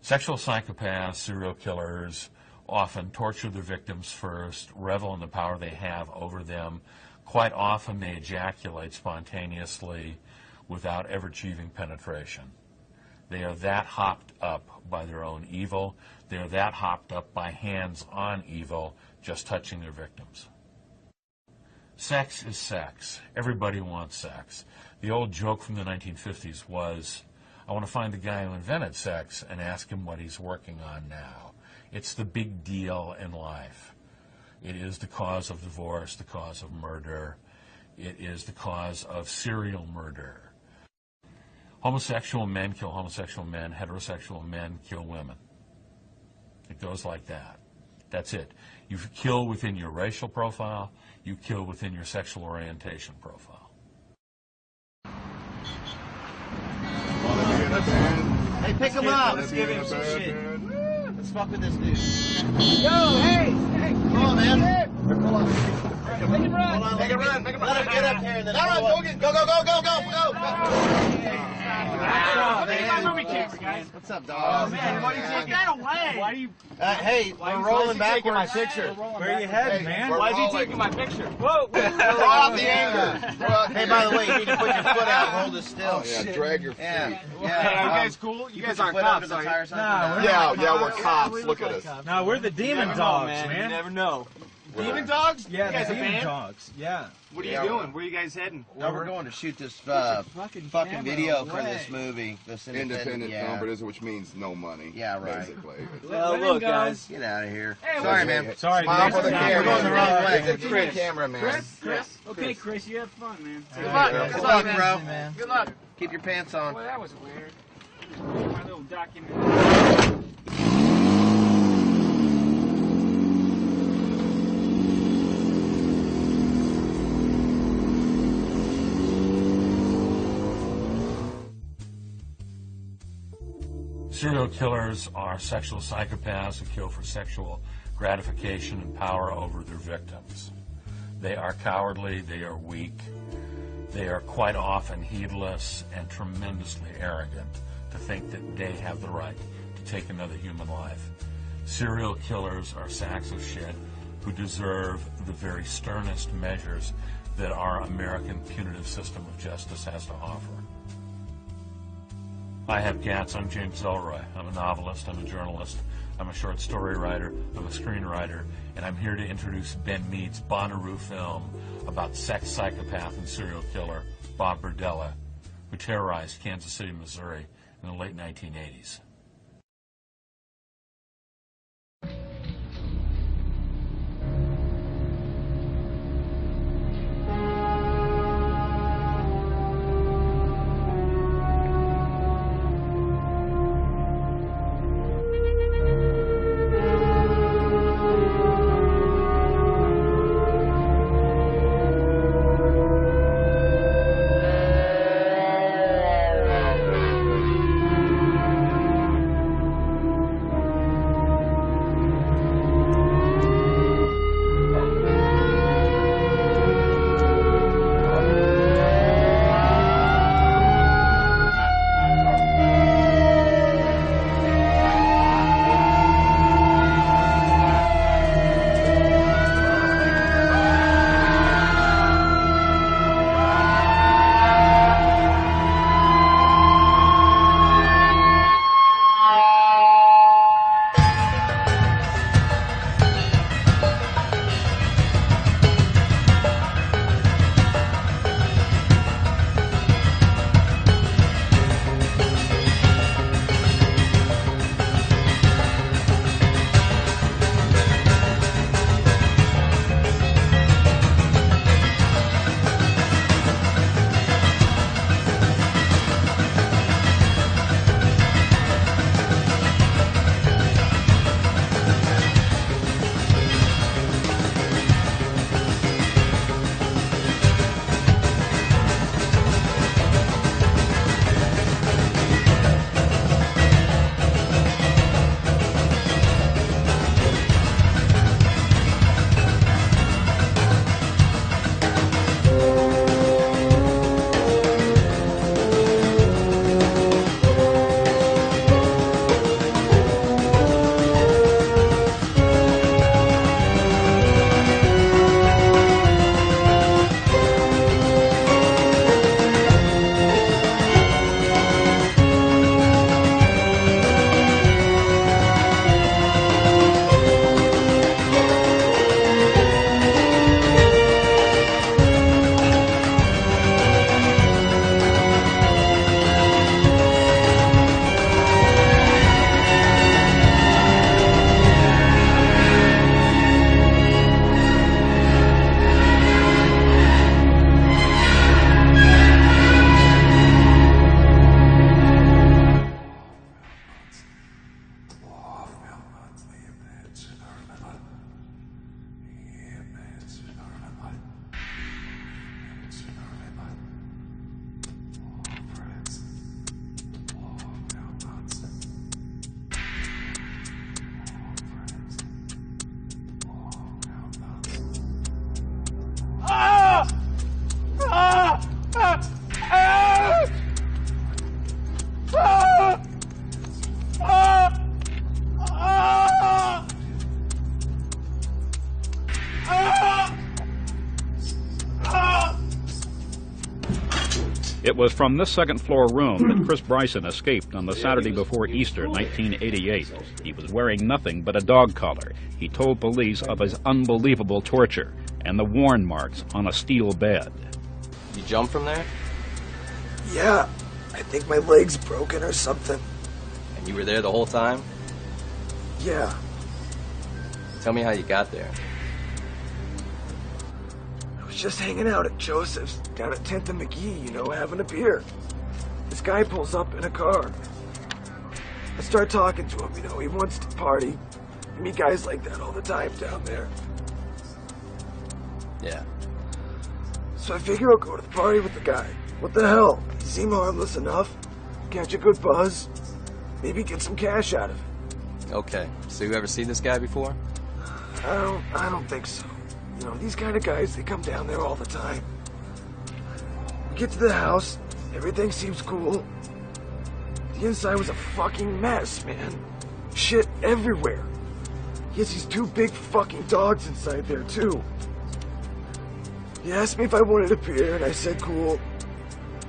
Sexual psychopaths, serial killers, often torture their victims first, revel in the power they have over them. Quite often they ejaculate spontaneously without ever achieving penetration. They are that hopped up by their own evil. They are that hopped up by hands-on evil, just touching their victims. Sex is sex. Everybody wants sex. The old joke from the 1950s was, I want to find the guy who invented sex and ask him what he's working on now. It's the big deal in life. It is the cause of divorce, the cause of murder. It is the cause of serial murder. Homosexual men kill homosexual men. Heterosexual men kill women. It goes like that. That's it. You kill within your racial profile. You kill within your sexual orientation profile. Hey, pick him up. Let's give him some shit. Let's fuck with this dude. Yo, hey! Come on, man. Pull up. Make him run! Hold on, Make him run! Make him run! Let him get up here and then All right, go. Wow, man. Movie camera, guys. What's up, dog? Oh, man, why are you taking that away? Why are you... Hey, we're rolling backwards. My picture. Where are you heading, man? Why is he taking my picture? Whoa! Throw out the anger. Hey, by the way, you need to put your foot out and hold it still. Yeah, drag your feet. Yeah. Hey, are you guys cool? You guys aren't cops, are you? Yeah, we're cops. Look at us. No, we're the demon dogs, man. You never know. Demon dogs? Yeah, you guys the a demon band? dogs. Yeah. What are you doing? Where are you guys heading? Well, we're going to shoot this fucking video for this movie. This Independent film, which means no money. Yeah, right. Basically. Well, look, guys. Get out of here. Hey, Sorry, man. Sorry, Smile for the camera. We're going the wrong way. It's a TV camera, man. Chris? Okay, Chris, you have fun, man. Good luck. Good luck, bro. Good luck. Keep your pants on. Well, that was weird. My little documentary. Serial killers are sexual psychopaths who kill for sexual gratification and power over their victims. They are cowardly, they are weak, they are quite often heedless and tremendously arrogant to think that they have the right to take another human life. Serial killers are sacks of shit who deserve the very sternest measures that our American punitive system of justice has to offer. I have Gats. I'm James Elroy. I'm a novelist, I'm a journalist, I'm a short story writer, I'm a screenwriter, and I'm here to introduce Ben Mead's Bonnaroo film about sex psychopath and serial killer Bob Berdella, who terrorized Kansas City, Missouri in the late 1980s. It was from this second-floor room that Chris Bryson escaped on the Saturday before Easter, 1988. He was wearing nothing but a dog collar. He told police of his unbelievable torture and the worn marks on a steel bed. You jumped from there? Yeah, I think my leg's broken or something. And you were there the whole time? Yeah. Tell me how you got there. I was just hanging out at Joseph's down at 10th and McGee, you know, having a beer. This guy pulls up in a car. I start talking to him, you know, he wants to party. You meet guys like that all the time down there. Yeah. So I figure I'll go to the party with the guy. What the hell? He seemed harmless enough. Catch a good buzz. Maybe get some cash out of it. Okay. So you ever seen this guy before? I don't think so. You know, these kind of guys, they come down there all the time. We get to the house. Everything seems cool. The inside was a fucking mess, man. Shit everywhere. He has these two big fucking dogs inside there, too. He asked me if I wanted a beer, and I said cool.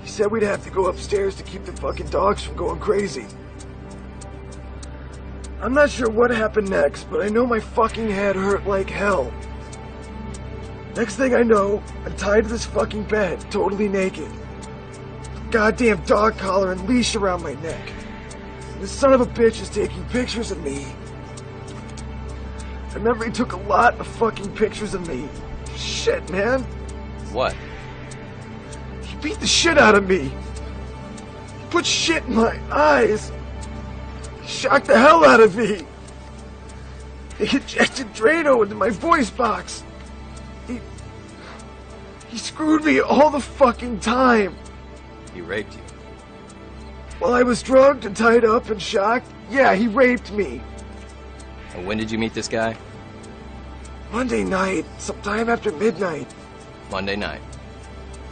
He said we'd have to go upstairs to keep the fucking dogs from going crazy. I'm not sure what happened next, but I know my fucking head hurt like hell. Next thing I know, I'm tied to this fucking bed, totally naked. Goddamn dog collar and leash around my neck. This son of a bitch is taking pictures of me. I remember he took a lot of fucking pictures of me. Shit, man. What? He beat the shit out of me. He put shit in my eyes. He shocked the hell out of me. He injected Drano into my voice box. He screwed me all the fucking time. He raped you. While I was drugged and tied up and shocked, yeah, he raped me. And when did you meet this guy? Monday night, sometime after midnight. Monday night.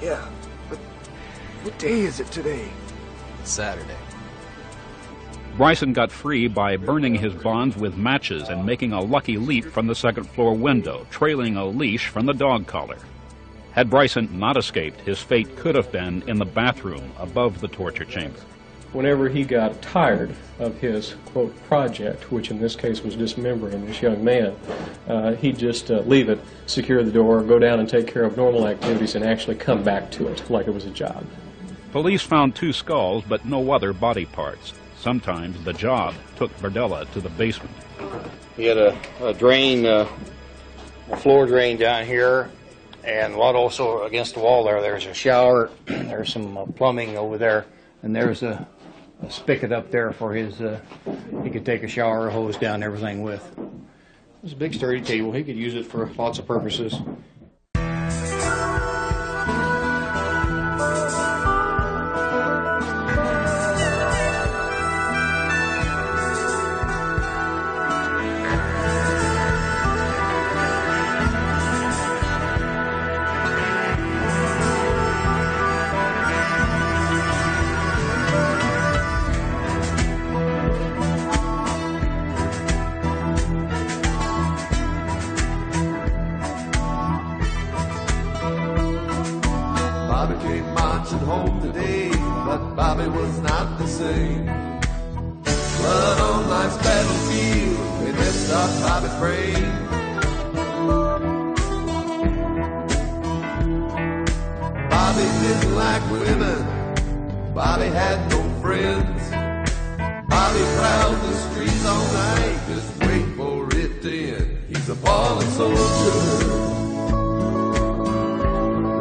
Yeah, but what day is it today? It's Saturday. Bryson got free by burning his bonds with matches and making a lucky leap from the second-floor window, trailing a leash from the dog collar. Had Bryson not escaped, his fate could have been in the bathroom above the torture chamber. Whenever he got tired of his, quote, project, which in this case was dismembering this young man, he'd just leave it, secure the door, go down and take care of normal activities and actually come back to it like it was a job. Police found 2 skulls, but no other body parts. Sometimes the job took Berdella to the basement. He had a drain, a floor drain down here, and also against the wall there's a shower. There's some plumbing over there, and there's a spigot up there for his, he could take a shower, hose down everything with. It was a big sturdy table. He could use it for lots of purposes. Bobby came marching home today, but Bobby was not the same. Blood on life's battlefield, they messed up Bobby's brain. Bobby didn't like women, Bobby had no friends. Bobby prowled the streets all night, just wait for it to end. He's a fallen soldier,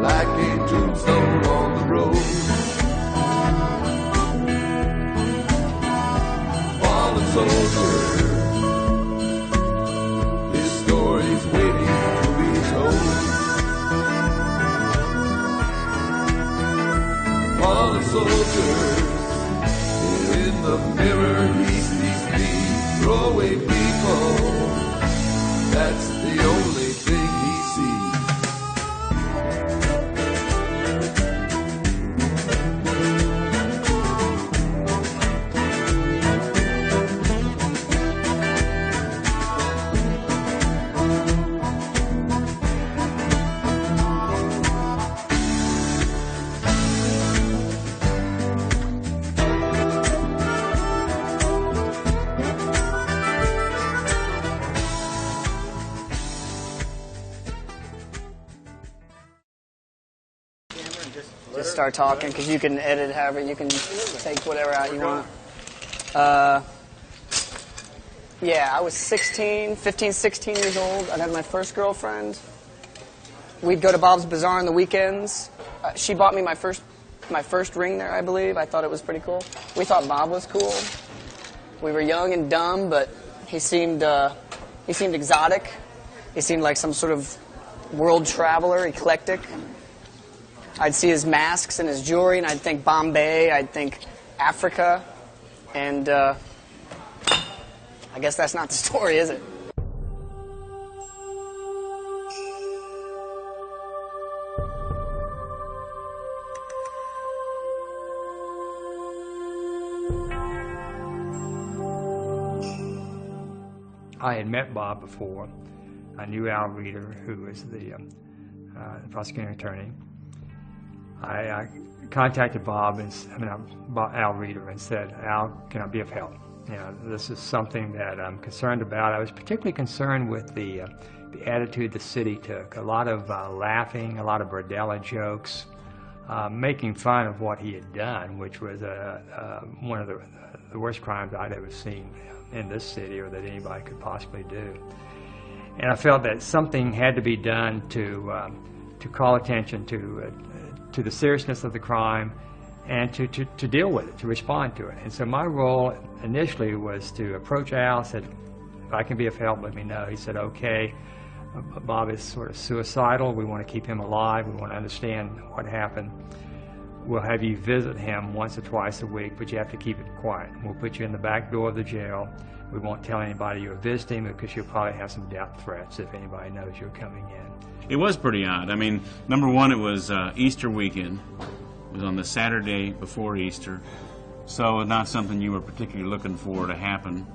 like a tombstone on the road. Fallen soldier, his story's waiting to be told. Fallen soldiers, in the mirror he sees me. Throwaway people, that's the only thing he sees. start talking, because you can edit however, you can take whatever out you want. Yeah, I was 15, 16 years old. I had my first girlfriend. We'd go to Bob's Bazaar on the weekends. She bought me my first ring there, I believe. I thought it was pretty cool. We thought Bob was cool. We were young and dumb, but he seemed exotic. He seemed like some sort of world traveler, eclectic. I'd see his masks and his jewelry, and I'd think Bombay, I'd think Africa, and I guess that's not the story, is it? I had met Bob before. I knew Al Reeder, who was the prosecuting attorney. I contacted Al Reeder and said, Al, can I be of help? You know, this is something that I'm concerned about. I was particularly concerned with the attitude the city took. A lot of laughing, a lot of Berdella jokes, making fun of what he had done, which was one of the worst crimes I'd ever seen in this city or that anybody could possibly do. And I felt that something had to be done to call attention to the seriousness of the crime and to deal with it, to respond to it. And so my role initially was to approach Al, said, if I can be of help, let me know. He said, okay, Bob is sort of suicidal. We want to keep him alive. We want to understand what happened. We'll have you visit him once or twice a week, but you have to keep it quiet. We'll put you in the back door of the jail. We won't tell anybody you're visiting because you'll probably have some death threats if anybody knows you're coming in. It was pretty odd. I mean, number one, it was Easter weekend. It was on the Saturday before Easter, so not something you were particularly looking for to happen.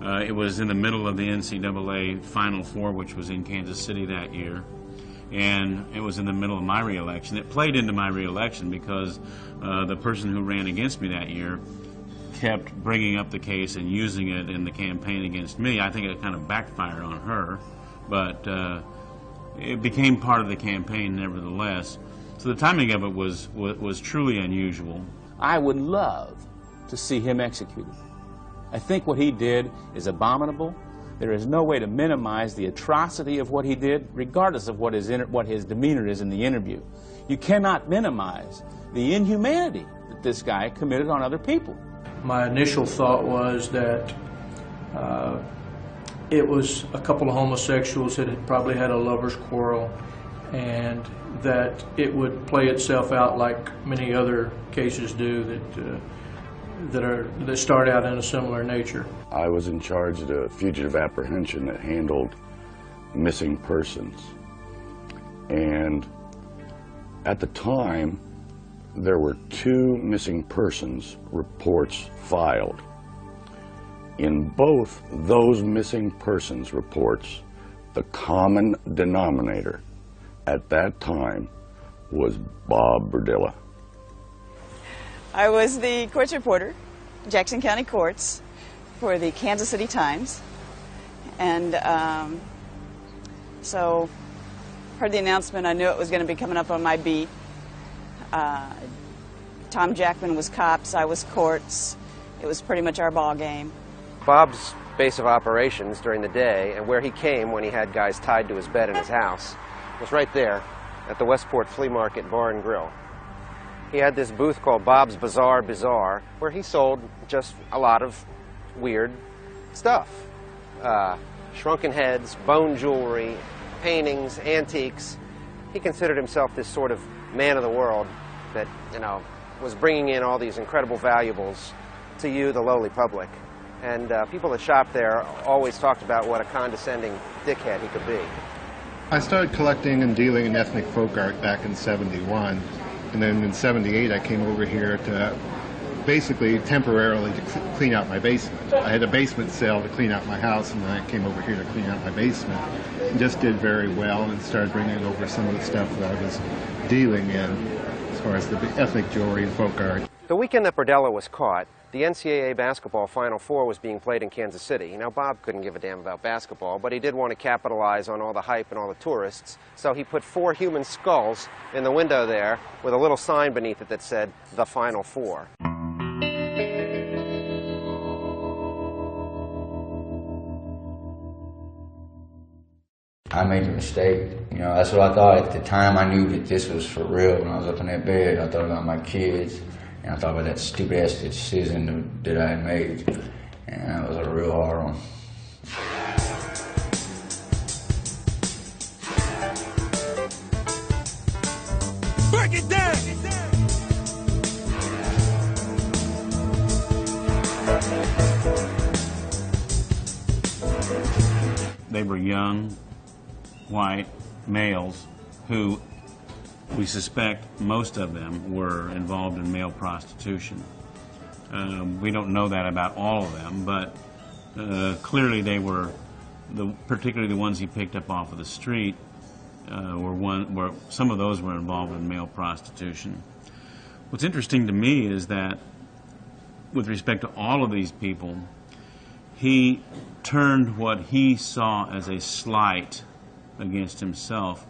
It was in the middle of the NCAA Final Four, which was in Kansas City that year, and it was in the middle of my re-election. It played into my re-election because the person who ran against me that year kept bringing up the case and using it in the campaign against me. I think it kind of backfired on her, but it became part of the campaign nevertheless. So the timing of it was truly unusual. I would love to see him executed. I think what he did is abominable. There is no way to minimize the atrocity of what he did, regardless of what his demeanor is in the interview. You cannot minimize the inhumanity that this guy committed on other people. My initial thought was that it was a couple of homosexuals that had probably had a lover's quarrel, and that it would play itself out like many other cases do that start out in a similar nature. I was in charge of the fugitive apprehension that handled missing persons, and at the time there were 2 missing persons reports filed. In both those missing persons reports, the common denominator at that time was Bob Berdella. I was the courts reporter, Jackson County Courts, for the Kansas City Times, and so heard the announcement. I knew it was going to be coming up on my beat. Tom Jackman was cops, I was courts. It was pretty much our ball game. Bob's base of operations during the day, and where he came when he had guys tied to his bed in his house, was right there at the Westport Flea Market Bar and Grill. He had this booth called Bob's Bazaar, where he sold just a lot of weird stuff. Shrunken heads, bone jewelry, paintings, antiques. He considered himself this sort of man of the world that, you know, was bringing in all these incredible valuables to you, the lowly public. And people that shopped there always talked about what a condescending dickhead he could be. I started collecting and dealing in ethnic folk art back in '71, and then in '78 I came over here to basically temporarily to clean out my basement. I had a basement sale to clean out my house, and then I came over here to clean out my basement, and just did very well and started bringing over some of the stuff that I was dealing in as far as the ethnic jewelry and folk art. The weekend that Berdella was caught, The NCAA basketball Final Four was being played in Kansas City. Now, Bob couldn't give a damn about basketball, but he did want to capitalize on all the hype and all the tourists, so he put 4 human skulls in the window there with a little sign beneath it that said, "The Final Four." I made a mistake. You know, that's what I thought at the time. I knew that this was for real. When I was up in that bed, I thought about my kids, and I thought about that stupid-ass decision that I had made, and that was a real hard one. Break it down! They were young, white males who we suspect most of them were involved in male prostitution. We don't know that about all of them, but clearly they were, particularly the ones he picked up off of the street, some of those were involved in male prostitution. What's interesting to me is that with respect to all of these people, he turned what he saw as a slight against himself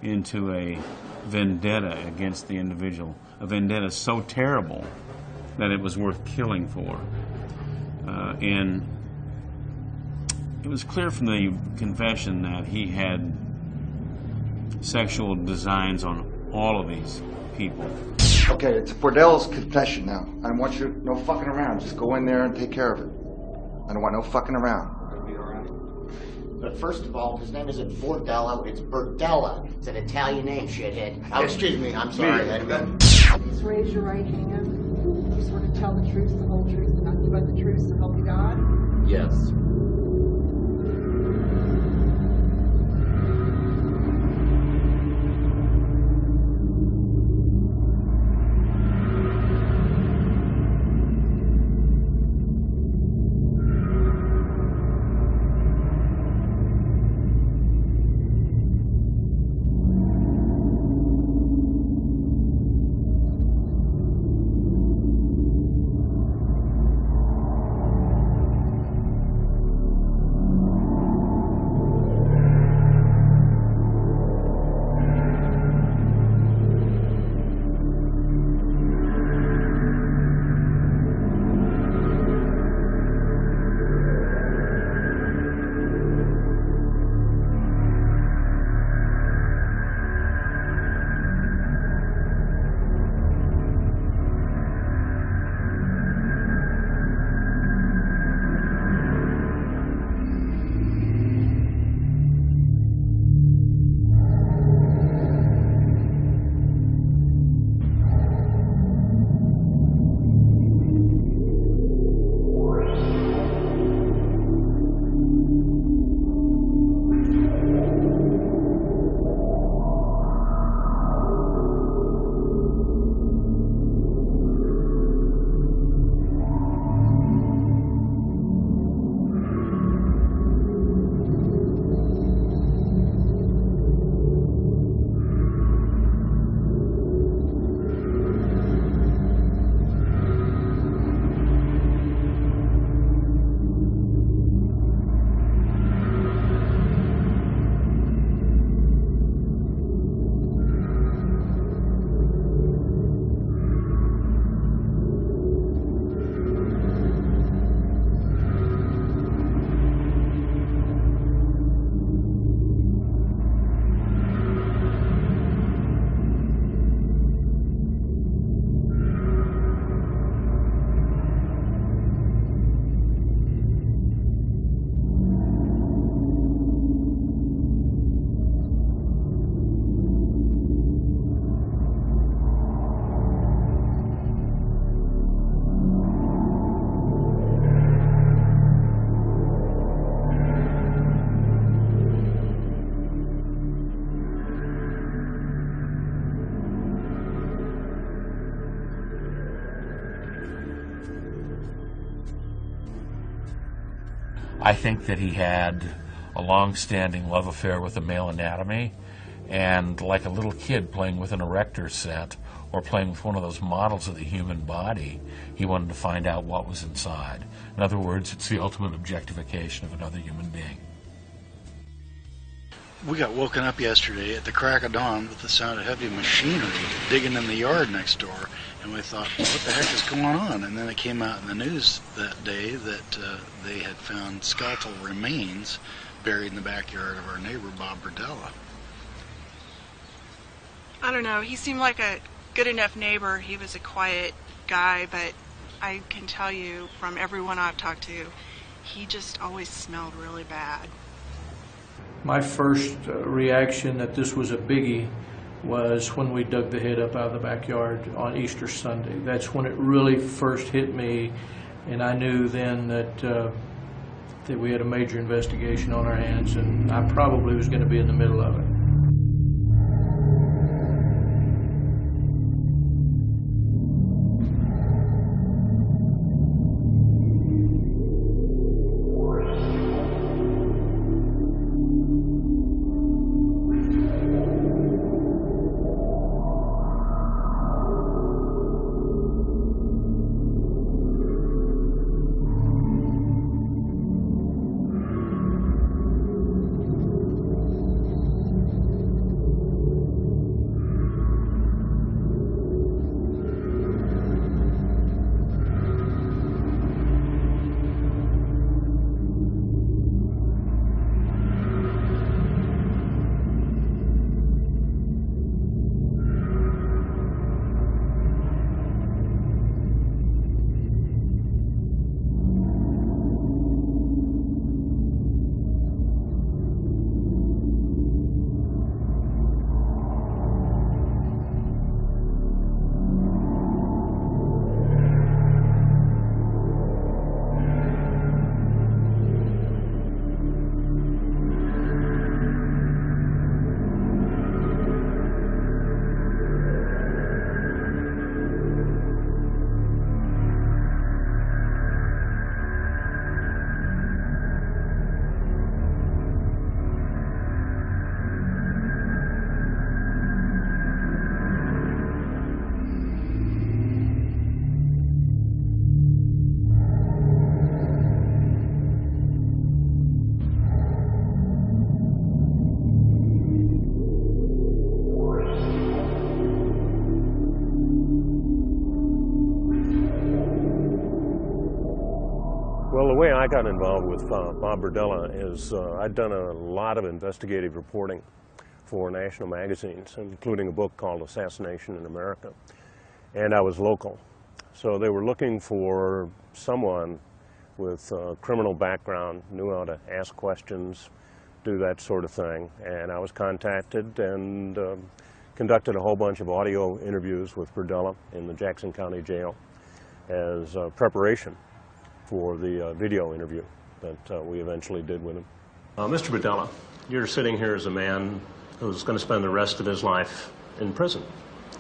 into a vendetta against the individual, a vendetta so terrible that it was worth killing for. And it was clear from the confession that he had sexual designs on all of these people. Okay, it's Berdella's confession now. I want you no fucking around. Just go in there and take care of it. I don't want no fucking around. But first of all, his name isn't Berdella, it's Berdella. It's an Italian name, shithead. Oh, excuse me, I'm sorry. Just raise your right hand. You swear to tell the truth, the whole truth, and nothing but the truth, so help you God? Yes. I think that he had a long-standing love affair with the male anatomy, and like a little kid playing with an erector set or playing with one of those models of the human body. He wanted to find out what was inside. In other words, it's the ultimate objectification of another human being. We got woken up yesterday at the crack of dawn with the sound of heavy machinery digging in the yard next door, and we thought, what the heck is going on? And then it came out in the news that day that they had found skeletal remains buried in the backyard of our neighbor, Bob Berdella. I don't know. He seemed like a good enough neighbor. He was a quiet guy, but I can tell you from everyone I've talked to, he just always smelled really bad. My first reaction that this was a biggie was when we dug the head up out of the backyard on Easter Sunday. That's when it really first hit me, and I knew then that we had a major investigation on our hands, and I probably was going to be in the middle of it. Well, the way I got involved with Bob Berdella is I'd done a lot of investigative reporting for national magazines, including a book called Assassination in America, and I was local. So they were looking for someone with a criminal background, knew how to ask questions, do that sort of thing, and I was contacted and conducted a whole bunch of audio interviews with Berdella in the Jackson County Jail as preparation for the video interview that we eventually did with him. Mr. Berdella, you're sitting here as a man who's going to spend the rest of his life in prison.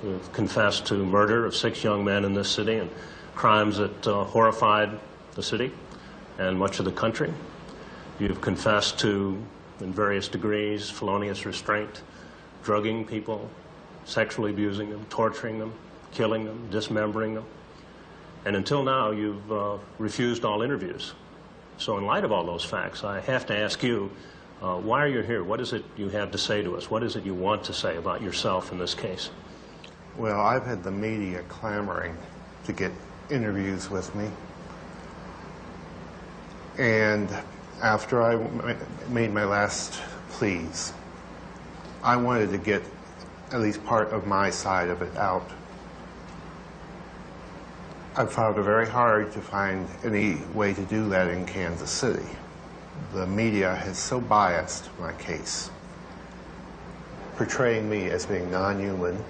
You've confessed to murder of 6 young men in this city and crimes that horrified the city and much of the country. You've confessed to, in various degrees, felonious restraint, drugging people, sexually abusing them, torturing them, killing them, dismembering them. And until now, you've refused all interviews. So in light of all those facts, I have to ask you, why are you here? What is it you have to say to us? What is it you want to say about yourself in this case? Well, I've had the media clamoring to get interviews with me. And after I made my last pleas, I wanted to get at least part of my side of it out. I've found it very hard to find any way to do that in Kansas City. The media has so biased my case, portraying me as being non-human,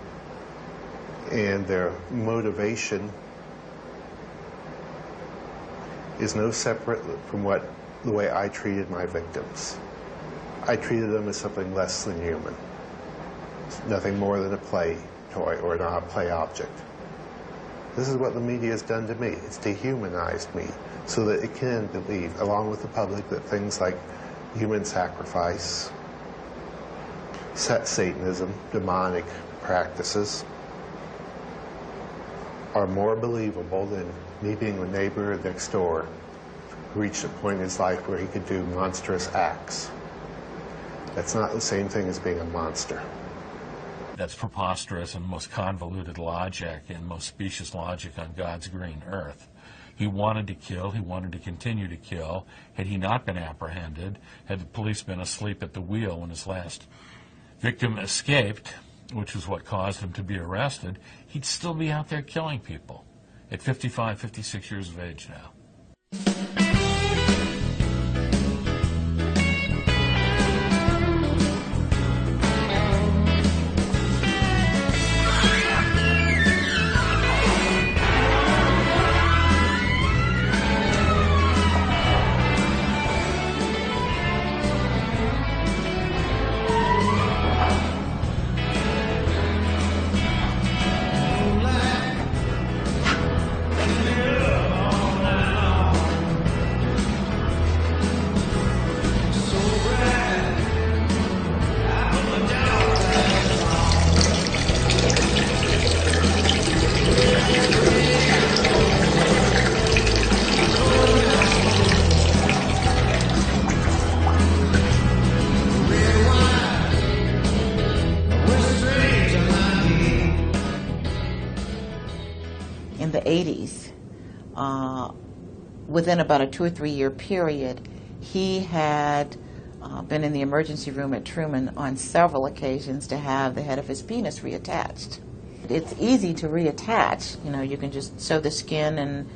and their motivation is no separate from the way I treated my victims. I treated them as something less than human, nothing more than a play toy or a play object. This is what the media has done to me. It's dehumanized me so that it can believe, along with the public, that things like human sacrifice, Satanism, demonic practices, are more believable than me being a neighbor next door who reached a point in his life where he could do monstrous acts. That's not the same thing as being a monster. That's preposterous and most convoluted logic and most specious logic on God's green earth. He wanted to kill. He wanted to continue to kill. Had he not been apprehended, had the police been asleep at the wheel when his last victim escaped, which was what caused him to be arrested, he'd still be out there killing people at 55, 56 years of age now. In the 80s, within about a 2 or 3 year period, he had been in the emergency room at Truman on several occasions to have the head of his penis reattached. It's easy to reattach, you know, you can just sew the skin and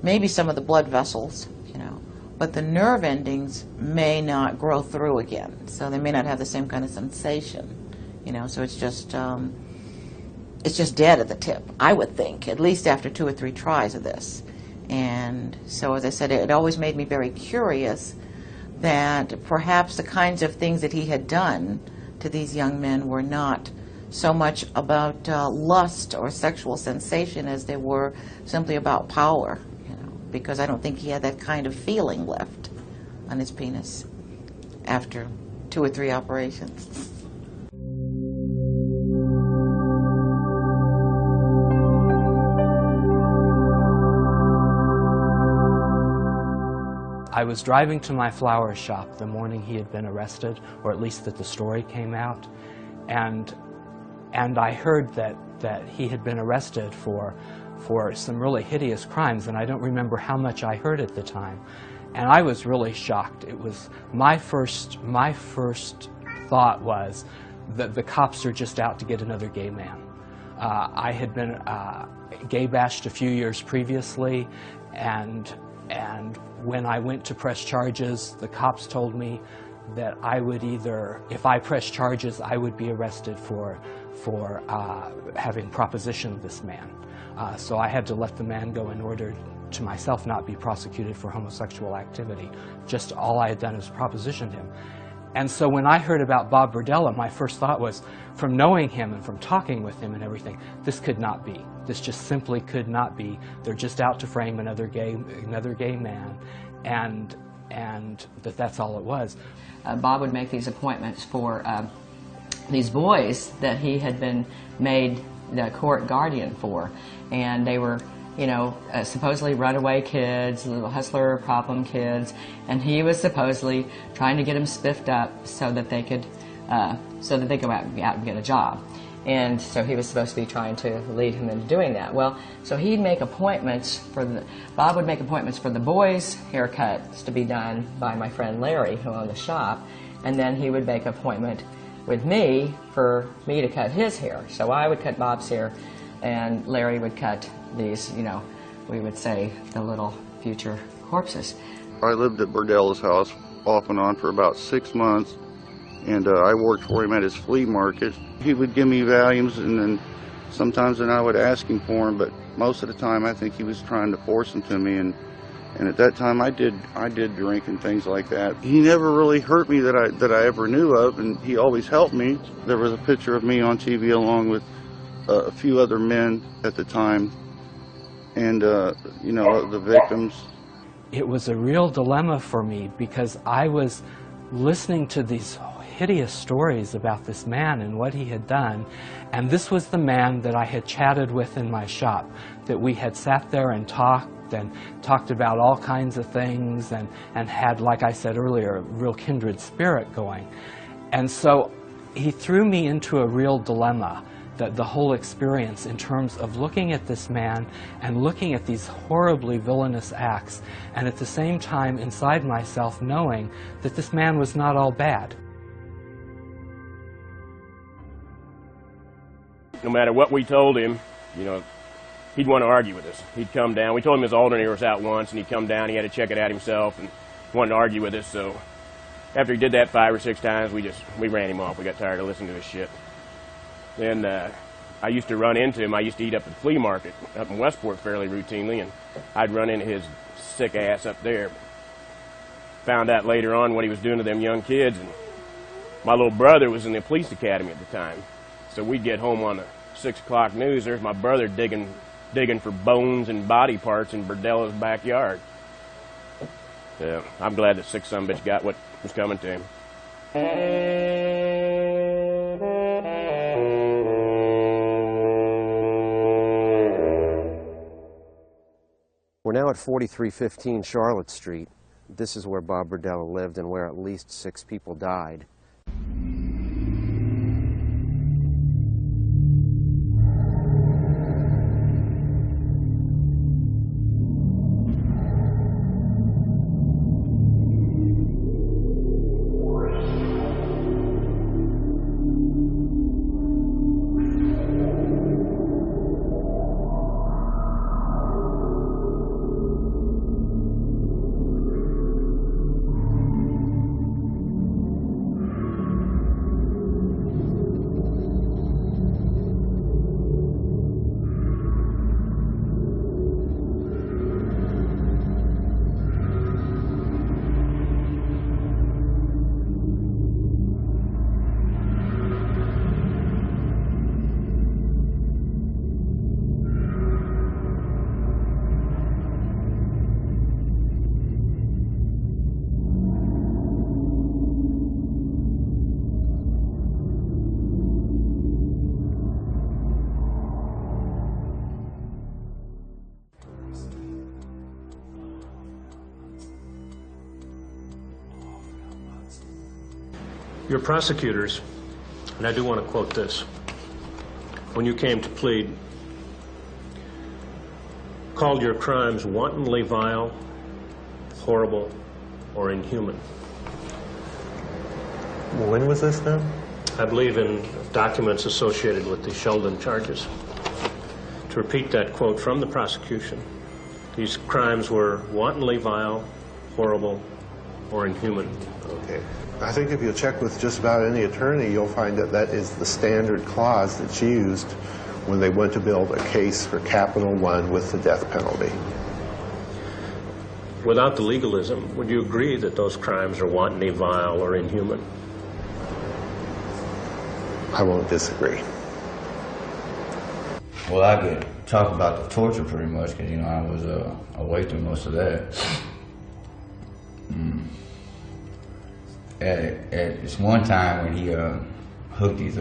maybe some of the blood vessels, you know, but the nerve endings may not grow through again, so they may not have the same kind of sensation, you know, so it's just dead at the tip, I would think, at least after 2 or 3 tries of this. And so, as I said, it always made me very curious that perhaps the kinds of things that he had done to these young men were not so much about lust or sexual sensation as they were simply about power, you know, because I don't think he had that kind of feeling left on his penis after 2 or 3 operations. I was driving to my flower shop the morning he had been arrested, or at least that the story came out, and I heard that he had been arrested for some really hideous crimes, and I don't remember how much I heard at the time, and I was really shocked. It was my first thought was that the cops are just out to get another gay man. I had been gay bashed a few years previously, and when I went to press charges, the cops told me that I would either, if I pressed charges, I would be arrested for having propositioned this man. So I had to let the man go in order to myself not be prosecuted for homosexual activity. Just all I had done was propositioned him. And so when I heard about Bob Berdella, my first thought was, from knowing him and from talking with him and everything, this could not be. This just simply could not be. They're just out to frame another gay man, and that's all it was. Bob would make these appointments for these boys that he had been made the court guardian for, and they were, you know, supposedly runaway kids, little hustler problem kids, and he was supposedly trying to get them spiffed up so that they could go out and get a job. And so he was supposed to be trying to lead him into doing that. Well, so he'd make appointments Bob would make appointments for the boys' haircuts to be done by my friend Larry, who owned the shop, and then he would make an appointment with me for me to cut his hair. So I would cut Bob's hair, and Larry would cut these, you know, we would say the little future corpses. I lived at Berdella's house off and on for about 6 months, and I worked for him at his flea market. He would give me volumes, and then sometimes I would ask him for them, but most of the time I think he was trying to force them to me, and at that time I did drink and things like that. He never really hurt me that I ever knew of, and he always helped me. There was a picture of me on TV along with a few other men at the time, and you know, the victims. It was a real dilemma for me because I was listening to these hideous stories about this man and what he had done. And this was the man that I had chatted with in my shop, that we had sat there and talked about all kinds of things and had, like I said earlier, a real kindred spirit going. And so he threw me into a real dilemma, the whole experience, in terms of looking at this man and looking at these horribly villainous acts, and at the same time inside myself knowing that this man was not all bad. No matter what we told him, you know, he'd want to argue with us. He'd come down. We told him his alternator was out once, and he'd come down. He had to check it out himself, and wanted to argue with us. So after he did that 5 or 6 times, we ran him off. We got tired of listening to his shit. Then I used to run into him. I used to eat up at the flea market up in Westport fairly routinely, and I'd run into his sick ass up there. Found out later on what he was doing to them young kids, and my little brother was in the police academy at the time. So we'd get home on the 6 o'clock news. There's my brother digging for bones and body parts in Berdella's backyard. So I'm glad that sick sumbitch got what was coming to him. We're now at 4315 Charlotte Street. This is where Bob Berdella lived and where at least 6 people died. Your prosecutors, and I do want to quote this, when you came to plead, called your crimes wantonly vile, horrible, or inhuman. When was this then? I believe in documents associated with the Sheldon charges. To repeat that quote from the prosecution, these crimes were wantonly vile, horrible, or inhuman. Okay. I think if you check with just about any attorney, you'll find that that is the standard clause that's used when they went to build a case for capital one with the death penalty. Without the legalism, would you agree that those crimes are wantonly vile or inhuman? I won't disagree. Well, I could talk about the torture pretty much because, you know, I was awake through most of that. At this one time when he hooked these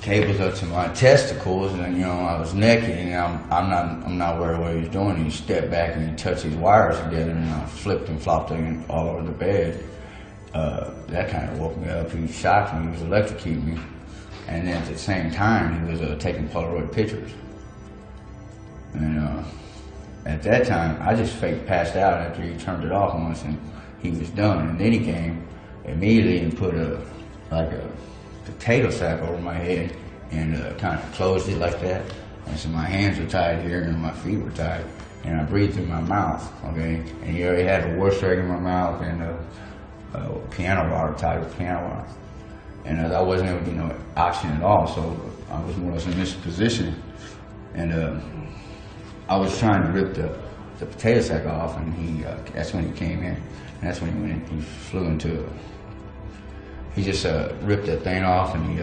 cables up to my testicles, and you know I was naked, and I'm not aware of what he was doing. He stepped back and he touched these wires together, and I flipped and flopped them all over the bed. That kind of woke me up. He shocked me. He was electrocuting me, and then at the same time he was taking Polaroid pictures. And at that time, I just fake passed out after he turned it off once, and he was done. And then he came immediately and put a potato sack over my head and kind of closed it like that. And so my hands were tied here and my feet were tied. And I breathed through my mouth, okay? And he already had a water straight in my mouth and a piano wire tied with piano wire. And I wasn't able to get no oxygen at all, so I was more or less in this position. And I was trying to rip the potato sack off, and that's when he came in. And that's when he flew into, he just ripped that thing off, and he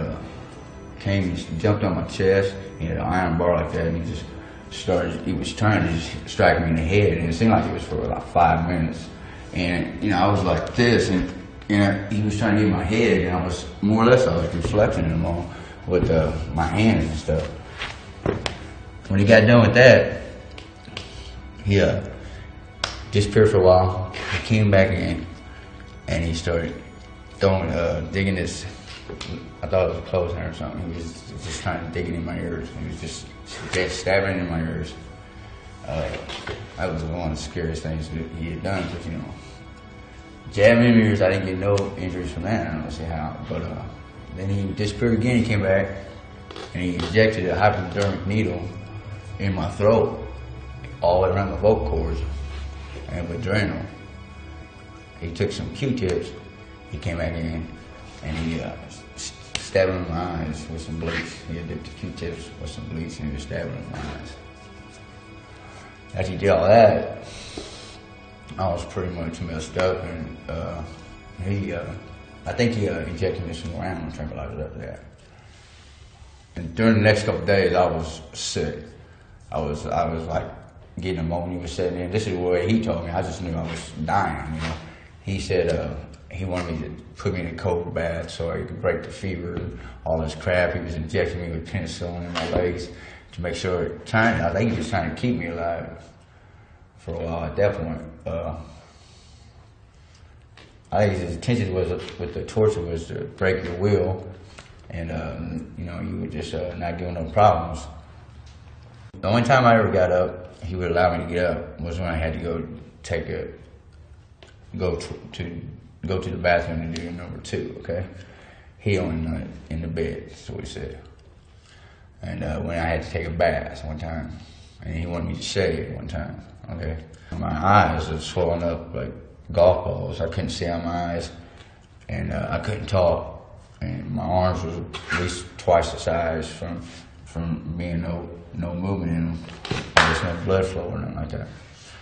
jumped on my chest. He had an iron bar like that, and he just started, he was trying to just strike me in the head, and it seemed like it was for like 5 minutes. And, you know, I was like this, and and he was trying to get my head, and I was more or less reflecting him on with my hands and stuff. When he got done with that, he disappeared for a while. He came back again, and he started digging this. I thought it was a clothes hanger or something. He was just trying to dig it in my ears. He was just stabbing in my ears. That was one of the scariest things that he had done, because, you know, jabbing in my ears, I didn't get no injuries from that. I don't see how. But then he disappeared again. He came back, and he injected a hypodermic needle in my throat, all the way around my vocal cords, and with Drano. He took some Q-tips. He came back in, and he stabbed him in my eyes with some bleach. He had dipped the Q-tips with some bleach, and he was stabbing him in my eyes. After he did all that, I was pretty much messed up, and I think he injected me some animal tranquilizers after that. And during the next couple of days, I was sick. I was like getting pneumonia was setting in. This is the way he told me. I just knew I was dying, you know. He said he wanted me to put me in a cold bath so he could break the fever and all this crap. He was injecting me with penicillin in my legs to make sure, I think he was trying to keep me alive for a while at that point. I think his intention was with the torture was to break your will, and you know, you would just not give him no problems. The only time I ever got up, he would allow me to get up, was when I had to go to the bathroom to do number 2. Okay, he on in the bed. That's what he said. And when I had to take a bath one time, and he wanted me to shave one time. Okay, my eyes were swollen up like golf balls. I couldn't see out my eyes, and I couldn't talk. And my arms was at least twice the size from being no movement in them. There's no blood flow or nothing like that.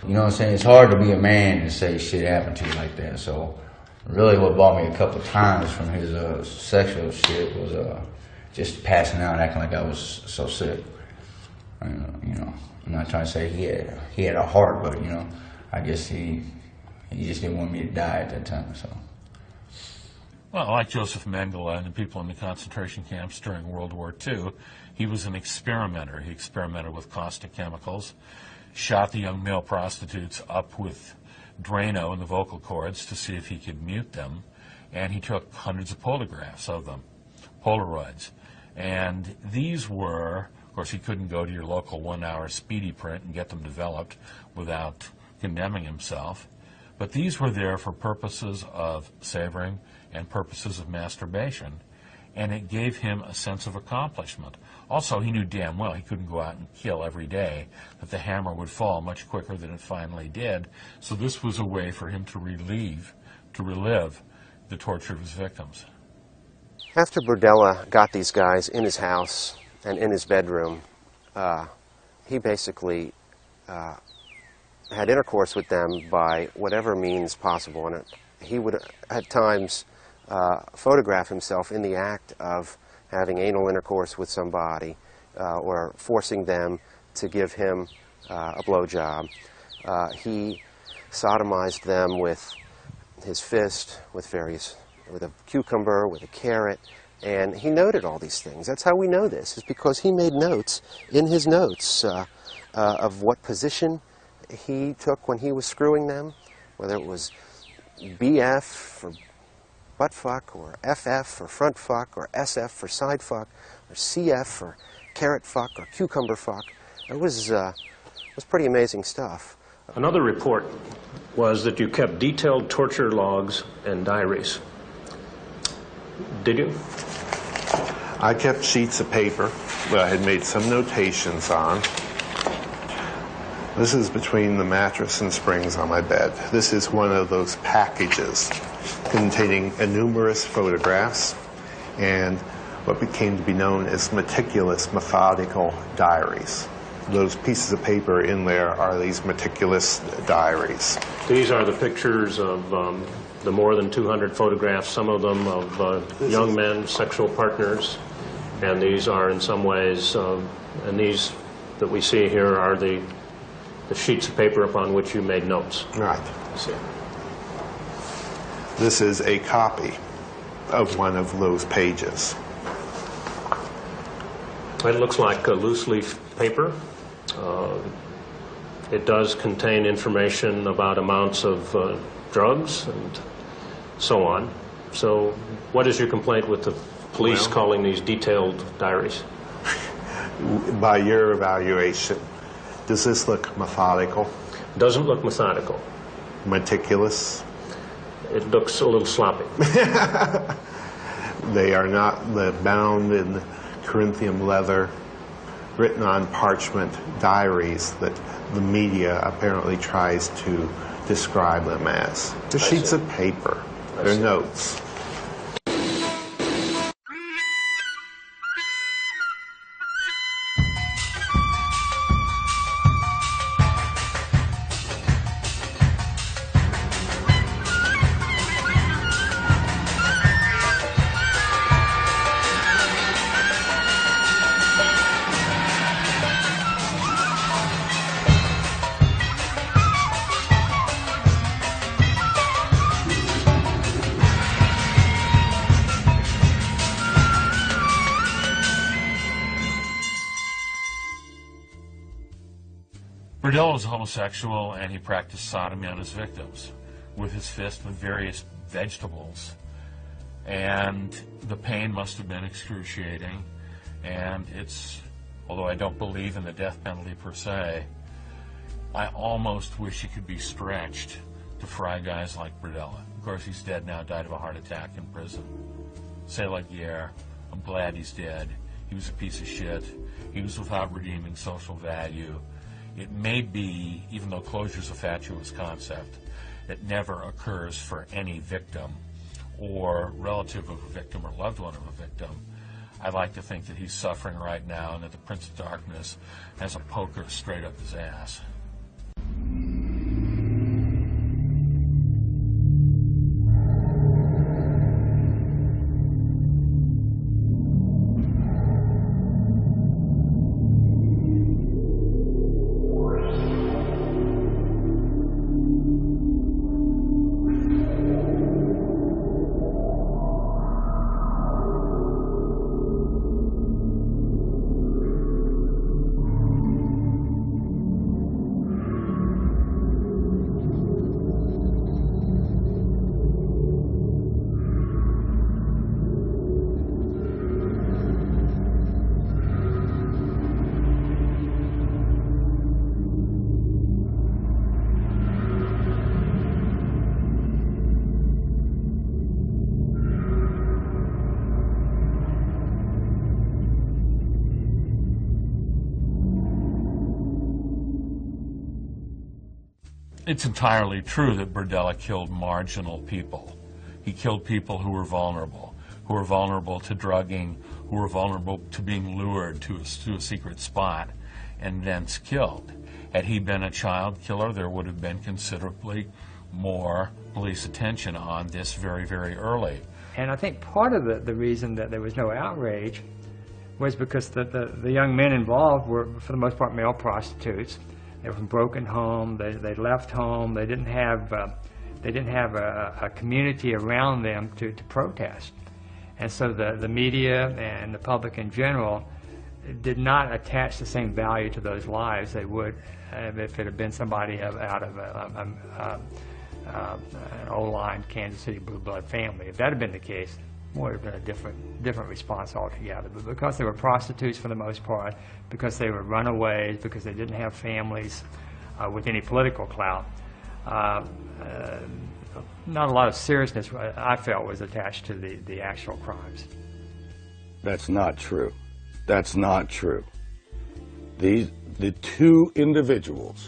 You know what I'm saying? It's hard to be a man and say shit happened to you like that. So really what brought me a couple of times from his sexual shit was just passing out, acting like I was so sick. You know, I'm not trying to say he had a heart, but, you know, I guess he just didn't want me to die at that time. So. Well, like Joseph Mengele and the people in the concentration camps during World War II, he was an experimenter. He experimented with caustic chemicals, shot the young male prostitutes up with Drano in the vocal cords to see if he could mute them, and he took hundreds of photographs of them, Polaroids. And these were, of course, he couldn't go to your local 1-hour speedy print and get them developed without condemning himself, but these were there for purposes of savoring and purposes of masturbation, and it gave him a sense of accomplishment. Also, he knew damn well he couldn't go out and kill every day, that the hammer would fall much quicker than it finally did, so this was a way for him to relive the torture of his victims. After Berdella got these guys in his house and in his bedroom, he basically had intercourse with them by whatever means possible, and he would at times photograph himself in the act of having anal intercourse with somebody or forcing them to give him a blowjob. He sodomized them with his fist, with a cucumber, with a carrot, and he noted all these things. That's how we know this, is because he made notes in his notes of what position he took when he was screwing them, whether it was BF for butt fuck, or FF for front fuck, or SF for side fuck, or CF for carrot fuck, or cucumber fuck. It was pretty amazing stuff. Another report was that you kept detailed torture logs and diaries. Did you? I kept sheets of paper that I had made some notations on. This is between the mattress and springs on my bed. This is one of those packages containing numerous photographs and what became to be known as meticulous, methodical diaries. Those pieces of paper in there are these meticulous diaries. These are the pictures of the more than 200 photographs, some of them of young men, sexual partners, and these are in some ways, and these that we see here are the sheets of paper upon which you made notes. Right. See. This is a copy of one of those pages. It looks like a loose leaf paper. It does contain information about amounts of drugs and so on. So what is your complaint with the police calling these detailed diaries? By your evaluation, does this look methodical? Doesn't look methodical. Meticulous? It looks a little sloppy. They are not bound in Corinthian leather, written on parchment diaries that the media apparently tries to describe them as. They're sheets of paper. They're notes. Berdella was homosexual, and he practiced sodomy on his victims with his fist with various vegetables. And the pain must have been excruciating. And although I don't believe in the death penalty per se, I almost wish it could be stretched to fry guys like Berdella. Of course, he's dead now, died of a heart attack in prison. C'est la guerre. I'm glad he's dead. He was a piece of shit. He was without redeeming social value. It may be, even though closure is a fatuous concept, it never occurs for any victim or relative of a victim or loved one of a victim. I like to think that he's suffering right now and that the Prince of Darkness has a poker straight up his ass. It's entirely true that Berdella killed marginal people. He killed people who were vulnerable to drugging, who were vulnerable to being lured to a secret spot and thence killed. Had he been a child killer, there would have been considerably more police attention on this very, very early. And I think part of the reason that there was no outrage was because the young men involved were, for the most part, male prostitutes. They were from broken home. They left home. They didn't have a community around them to protest. And so the media and the public in general did not attach the same value to those lives they would if it had been somebody out of an old-line Kansas City blue blood family. If that had been the case, would have been a different response altogether. But because they were prostitutes for the most part, because they were runaways, because they didn't have families with any political clout, not a lot of seriousness, I felt, was attached to the actual crimes. That's not true. That's not true. The two individuals,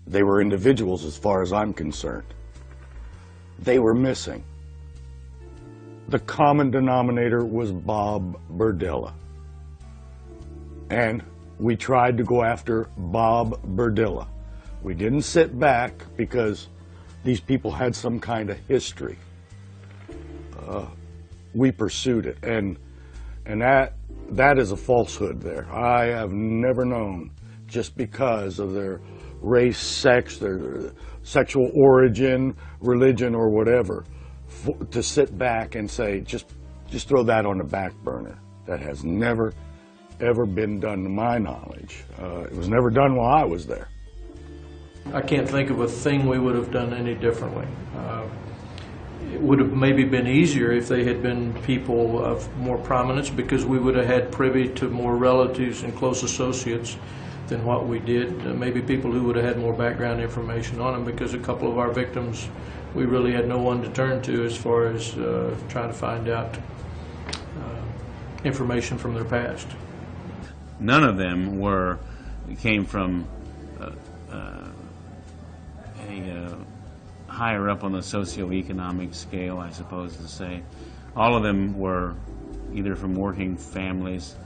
they were individuals as far as I'm concerned. They were missing. The common denominator was Bob Berdella. And we tried to go after Bob Berdella. We didn't sit back because these people had some kind of history. We pursued it, and that is a falsehood there. I have never known, just because of their race, sex, their sexual origin, religion, or whatever, to sit back and say, just throw that on the back burner. That has never, ever been done to my knowledge. It was never done while I was there. I can't think of a thing we would have done any differently. It would have maybe been easier if they had been people of more prominence, because we would have had privy to more relatives and close associates than what we did. Maybe people who would have had more background information on them, because a couple of our victims, we really had no one to turn to as far as trying to find out information from their past. None of them came from higher up on the socioeconomic scale, I suppose to say. All of them were either from working families.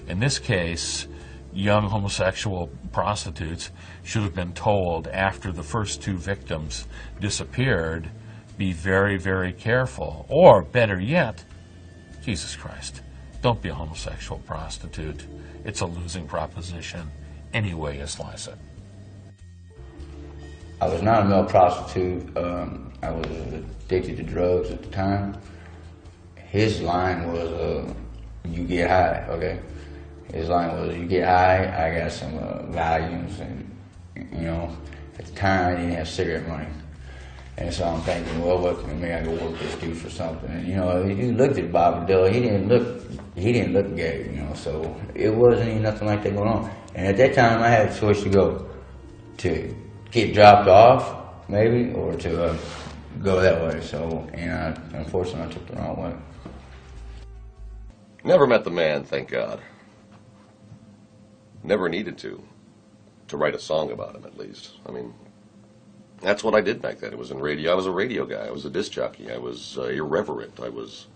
In this case, young homosexual prostitutes should have been told after the first two victims disappeared, be very, very careful. Or, better yet, Jesus Christ, don't be a homosexual prostitute. It's a losing proposition any way you slice it. I was not a male prostitute. I was addicted to drugs at the time. His line was, you get high, okay? His line was, you get high, I got some Valiums, and, you know, at the time I didn't have cigarette money. And so I'm thinking, well, what, maybe I go work this dude for something. And, you know, you looked at Bob Berdella, he didn't look gay, you know, so it wasn't even nothing like that going on. And at that time I had a choice to go to get dropped off, maybe, or to go that way. So, and unfortunately I took the wrong way. Never met the man, thank God. Never needed to write a song about him, at least. I mean, that's what I did back then. It was in radio. I was a radio guy. I was a disc jockey. I was irreverent. I was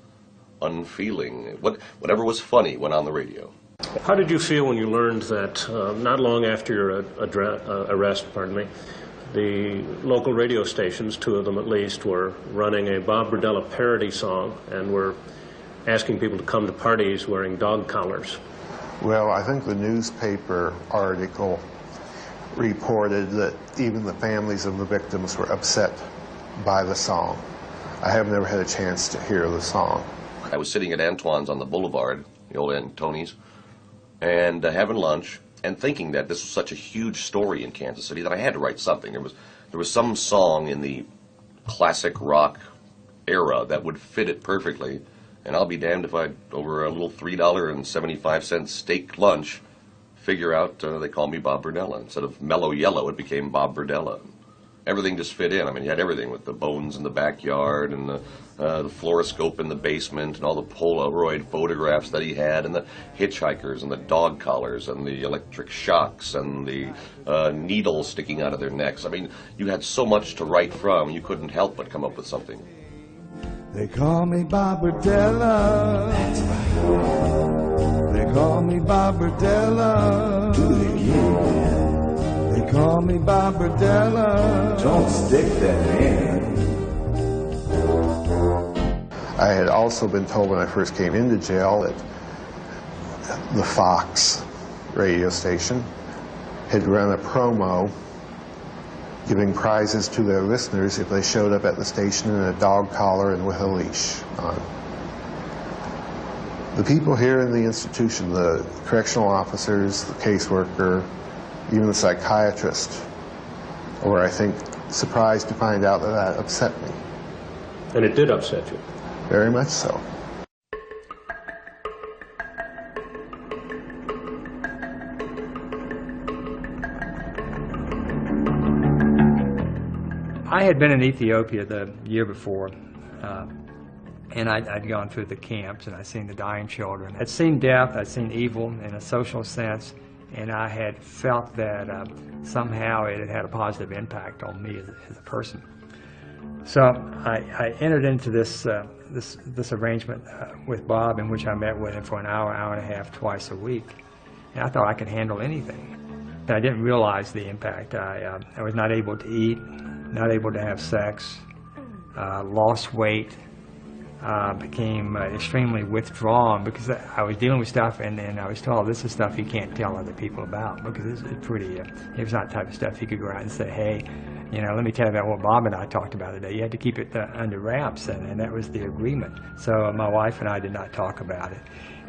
unfeeling. Whatever was funny went on the radio. How did you feel when you learned that not long after your arrest, the local radio stations, two of them at least, were running a Bob Berdella parody song and were asking people to come to parties wearing dog collars? Well, I think the newspaper article reported that even the families of the victims were upset by the song. I have never had a chance to hear the song. I was sitting at Antoine's on the boulevard, the old Tony's, and having lunch, and thinking that this was such a huge story in Kansas City that I had to write something. There was some song in the classic rock era that would fit it perfectly, and I'll be damned if I, over a little $3.75 steak lunch, figure out they call me Bob Berdella. Instead of Mellow Yellow, it became Bob Berdella. Everything just fit in. I mean, you had everything with the bones in the backyard and the fluoroscope in the basement and all the Polaroid photographs that he had and the hitchhikers and the dog collars and the electric shocks and the needles sticking out of their necks. I mean, you had so much to write from, you couldn't help but come up with something. They call me Bob Berdella. That's right. They call me Bob Berdella. Do it again. They call me Bob Berdella. Don't stick that in. I had also been told when I first came into jail that the Fox radio station had run a promo giving prizes to their listeners if they showed up at the station in a dog collar and with a leash on. The people here in the institution, the correctional officers, the caseworker, even the psychiatrist, were, I think, surprised to find out that that upset me. And it did upset you? Very much so. I had been in Ethiopia the year before, and I'd gone through the camps, and I'd seen the dying children. I'd seen death, I'd seen evil in a social sense, and I had felt that somehow it had had a positive impact on me as a person. So I entered into this arrangement with Bob, in which I met with him for an hour, hour and a half, twice a week, and I thought I could handle anything. And I didn't realize the impact. I was not able to eat, not able to have sex, lost weight, became extremely withdrawn because I was dealing with stuff and I was told this is stuff you can't tell other people about because it's pretty, it was not the type of stuff you could go out and say, hey, you know, let me tell you about what Bob and I talked about today. You had to keep it under wraps, and that was the agreement. So my wife and I did not talk about it.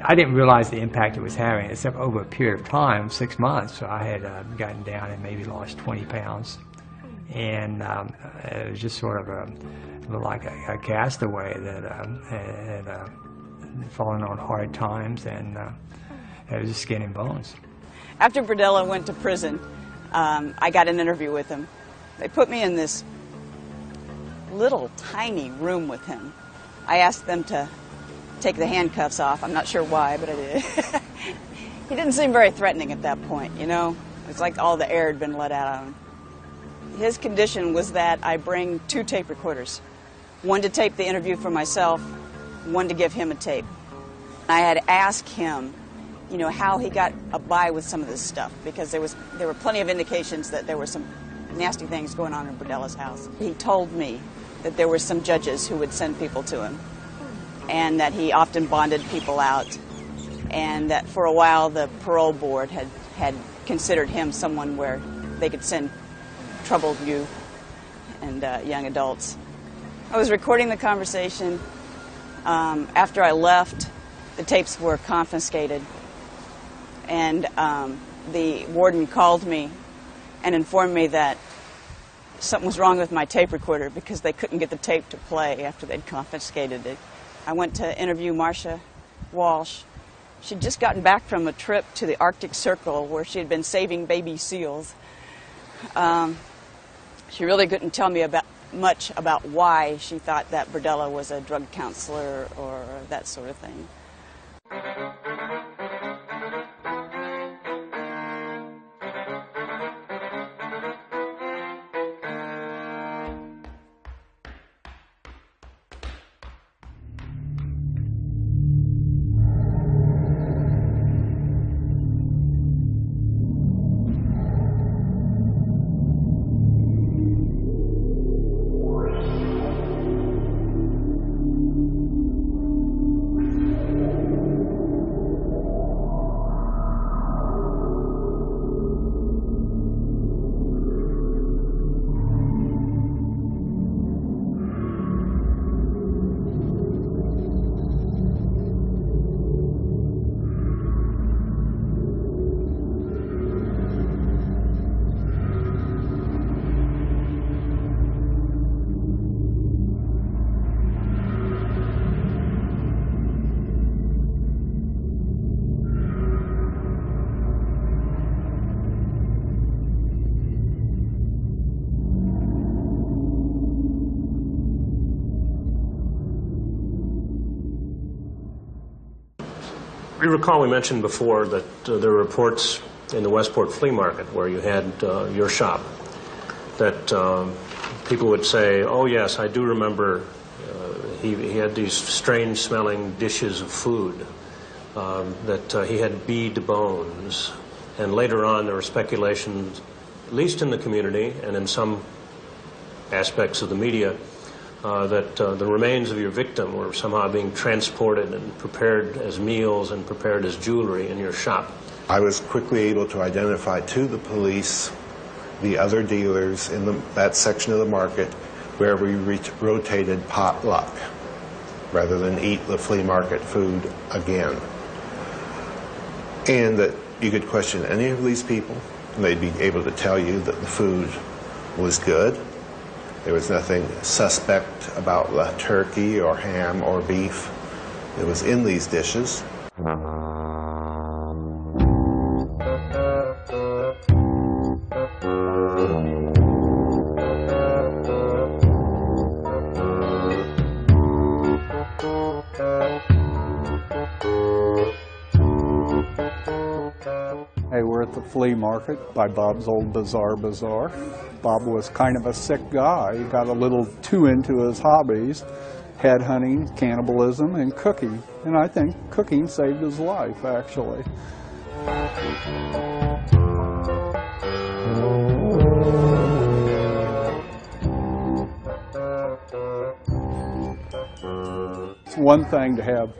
I didn't realize the impact it was having, except over a period of time, 6 months. So I had gotten down and maybe lost 20 pounds. And it was just sort of like a castaway that had fallen on hard times, and it was just skin and bones. After Berdella went to prison, I got an interview with him. They put me in this little tiny room with him. I asked them to take the handcuffs off. I'm not sure why, but I did. He didn't seem very threatening at that point, you know. It's like all the air had been let out of him. His condition was that I bring 2 tape recorders, one to tape the interview for myself, one to give him a tape. I had asked him, you know, how he got by with some of this stuff, because there were plenty of indications that there were some nasty things going on in Berdella's house. He told me that there were some judges who would send people to him, and that he often bonded people out, and that for a while the parole board had considered him someone where they could send troubled youth and young adults. I was recording the conversation. After I left, the tapes were confiscated, and the warden called me and informed me that something was wrong with my tape recorder because they couldn't get the tape to play after they'd confiscated it. I went to interview Marcia Walsh. She'd just gotten back from a trip to the Arctic Circle where she had been saving baby seals. She really couldn't tell me much about why she thought that Berdella was a drug counselor or that sort of thing. You recall we mentioned before that there were reports in the Westport Flea Market where you had your shop that people would say, oh yes, I do remember he had these strange smelling dishes of food, that he had bead bones. And later on there were speculations, at least in the community and in some aspects of the media, that the remains of your victim were somehow being transported and prepared as meals and prepared as jewelry in your shop. I was quickly able to identify to the police the other dealers in that section of the market where we rotated potluck rather than eat the flea market food again. And that you could question any of these people and they'd be able to tell you that the food was good. There was nothing suspect about the turkey or ham or beef that was in these dishes. Hey, we're at the flea market by Bob's Old Bazaar. Bob was kind of a sick guy. He got a little too into his hobbies, headhunting, cannibalism, and cooking. And I think cooking saved his life, actually. It's one thing to have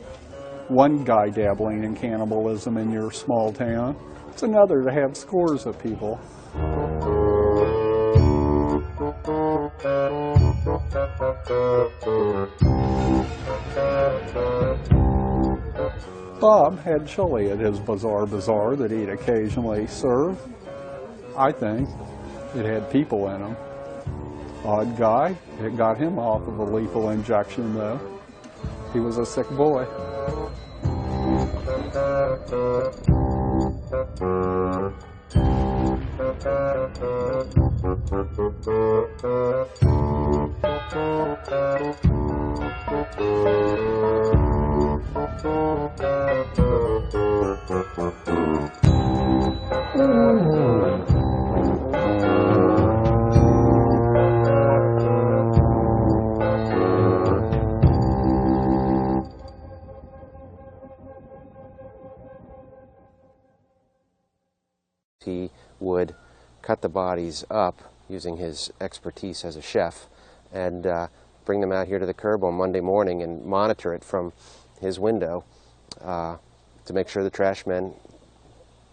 one guy dabbling in cannibalism in your small town. It's another to have scores of people. Bob had chili at his bazaar that he'd occasionally serve. I think it had people in him. Odd guy. It got him off of a lethal injection, though. He was a sick boy. He would cut the bodies up using his expertise as a chef and bring them out here to the curb on Monday morning and monitor it from his window to make sure the trash men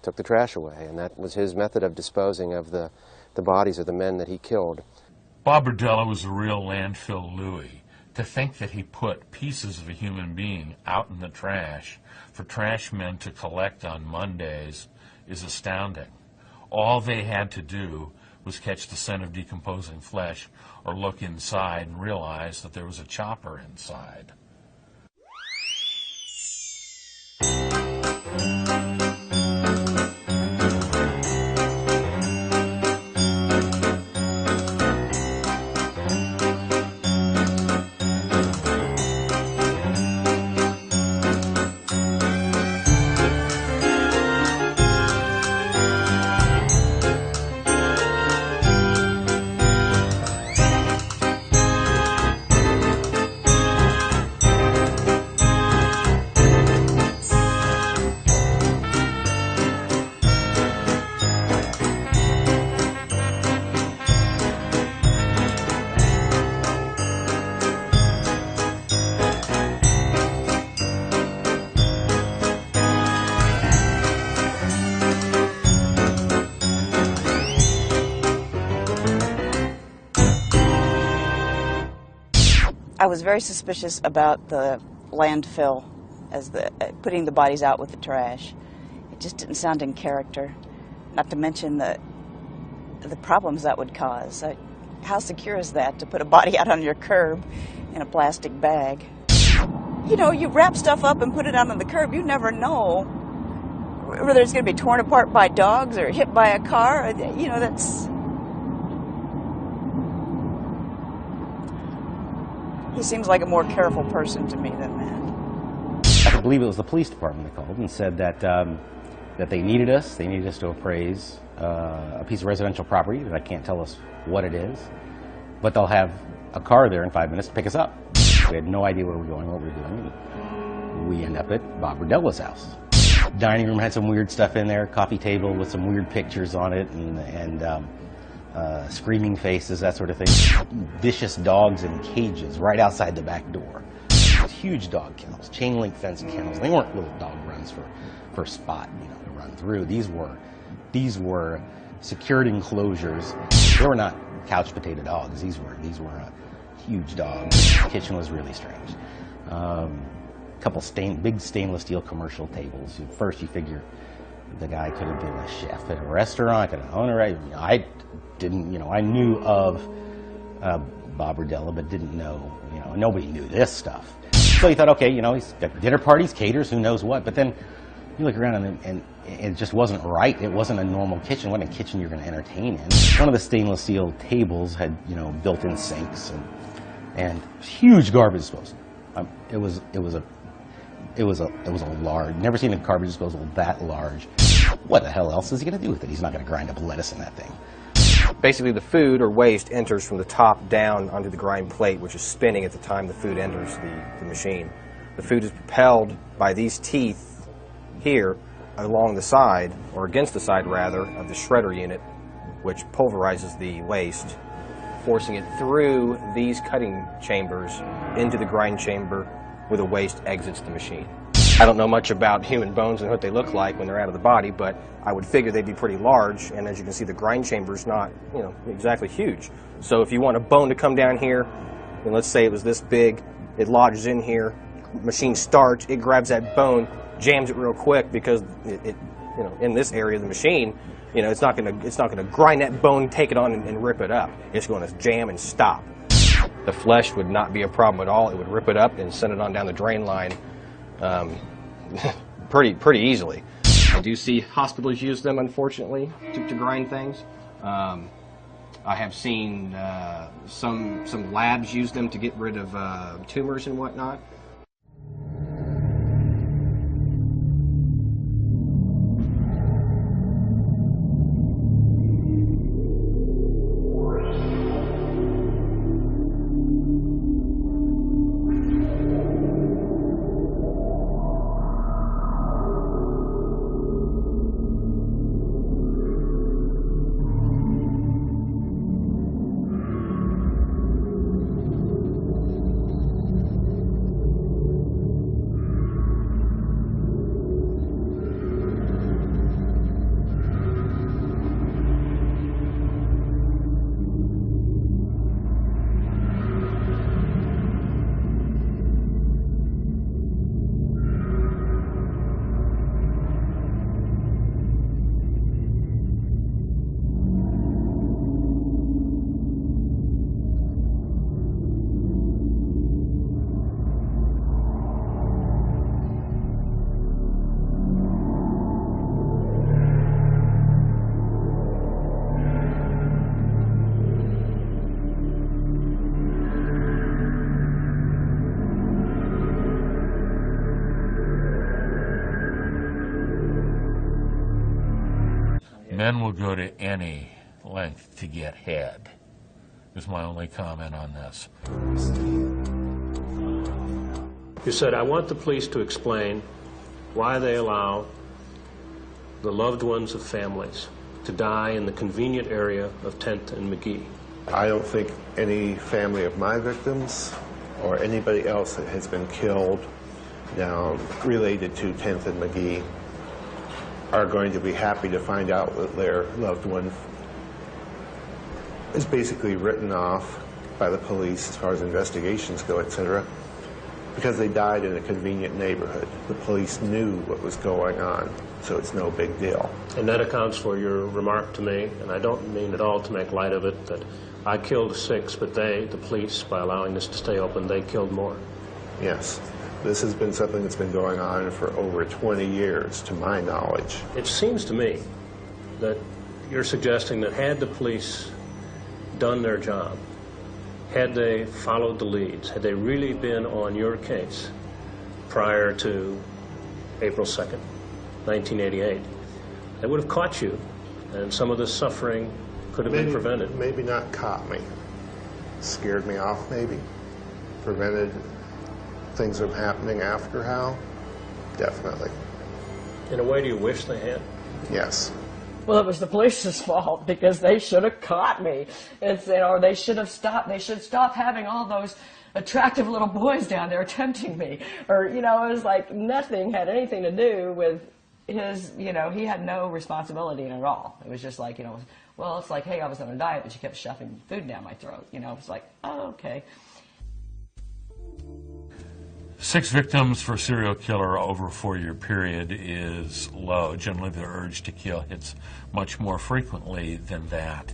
took the trash away. And that was his method of disposing of the bodies of the men that he killed. Bob Berdella was a real landfill Louie. To think that he put pieces of a human being out in the trash for trash men to collect on Mondays is astounding. All they had to do was catch the scent of decomposing flesh or look inside and realize that there was a chopper inside. I was very suspicious about the landfill as putting the bodies out with the trash. It just didn't sound in character, not to mention the problems that would cause. How secure is that, to put a body out on your curb in a plastic bag? You know, you wrap stuff up and put it out on the curb, you never know whether it's going to be torn apart by dogs or hit by a car. You know, that's... He seems like a more careful person to me than that. I believe it was the police department that called and said that that they needed us. They needed us to appraise a piece of residential property that I can't tell us what it is, but they'll have a car there in 5 minutes to pick us up. We had no idea where we were going, what we were doing. We end up at Bob Berdella's house. Dining room had some weird stuff in there, coffee table with some weird pictures on it, and screaming faces, that sort of thing. Vicious dogs in cages right outside the back door. Huge dog kennels, chain link fence kennels. They weren't little dog runs for spot, you know, to run through. These were secured enclosures. They were not couch potato dogs. These were huge dogs. The kitchen was really strange. Couple big stainless steel commercial tables. First, you figure the guy could have been a chef at a restaurant, an owner. I didn't, you know, I knew of Bob Berdella, but didn't know, you know, nobody knew this stuff. So you thought, okay, you know, he's got dinner parties, caters, who knows what. But then you look around and it just wasn't right. It wasn't a normal kitchen. It wasn't a kitchen you're going to entertain in. One of the stainless steel tables had, you know, built-in sinks and huge garbage disposal. It was a large. Never seen a garbage disposal that large. What the hell else is he going to do with it? He's not going to grind up lettuce in that thing. Basically, the food or waste enters from the top down onto the grind plate, which is spinning at the time the food enters the machine. The food is propelled by these teeth here along the side, or against the side rather, of the shredder unit, which pulverizes the waste, forcing it through these cutting chambers into the grind chamber where the waste exits the machine. I don't know much about human bones and what they look like when they're out of the body, but I would figure they'd be pretty large, and as you can see, the grind chamber's not, exactly huge. So if you want a bone to come down here, and let's say it was this big, it lodges in here, machine starts, it grabs that bone, jams it real quick because it in this area of the machine, it's not gonna grind that bone, take it on, and rip it up. It's going to jam and stop. The flesh would not be a problem at all. It would rip it up and send it on down the drain line pretty easily. I do see hospitals use them, unfortunately, to grind things. I have seen some labs use them to get rid of tumors and whatnot. Men will go to any length to get head, is my only comment on this. You said, I want the police to explain why they allow the loved ones of families to die in the convenient area of 10th and McGee. I don't think any family of my victims or anybody else that has been killed now related to 10th and McGee are going to be happy to find out that their loved one is basically written off by the police as far as investigations go, etc., because they died in a convenient neighborhood. The police knew what was going on, so it's no big deal. And that accounts for your remark to me, and I don't mean at all to make light of it, that I killed 6, but they, the police, by allowing this to stay open, they killed more. Yes. This has been something that's been going on for over 20 years, to my knowledge. It seems to me that you're suggesting that had the police done their job, had they followed the leads, had they really been on your case prior to April 2nd, 1988, they would have caught you, and some of this suffering could have been prevented. Maybe not caught me. Scared me off, maybe. Prevented things from happening after Hal? Definitely. In a way, do you wish they had? Yes. Well, it was the police's fault because they should have caught me. Or they should have stopped. They should stop having all those attractive little boys down there tempting me. Or, it was like nothing had anything to do with his, he had no responsibility in it at all. It was just like, well, it's like, hey, I was on a diet, but you kept shoving food down my throat. It's like, oh, okay. 6 victims for a serial killer over a 4-year period is low. Generally, the urge to kill hits much more frequently than that.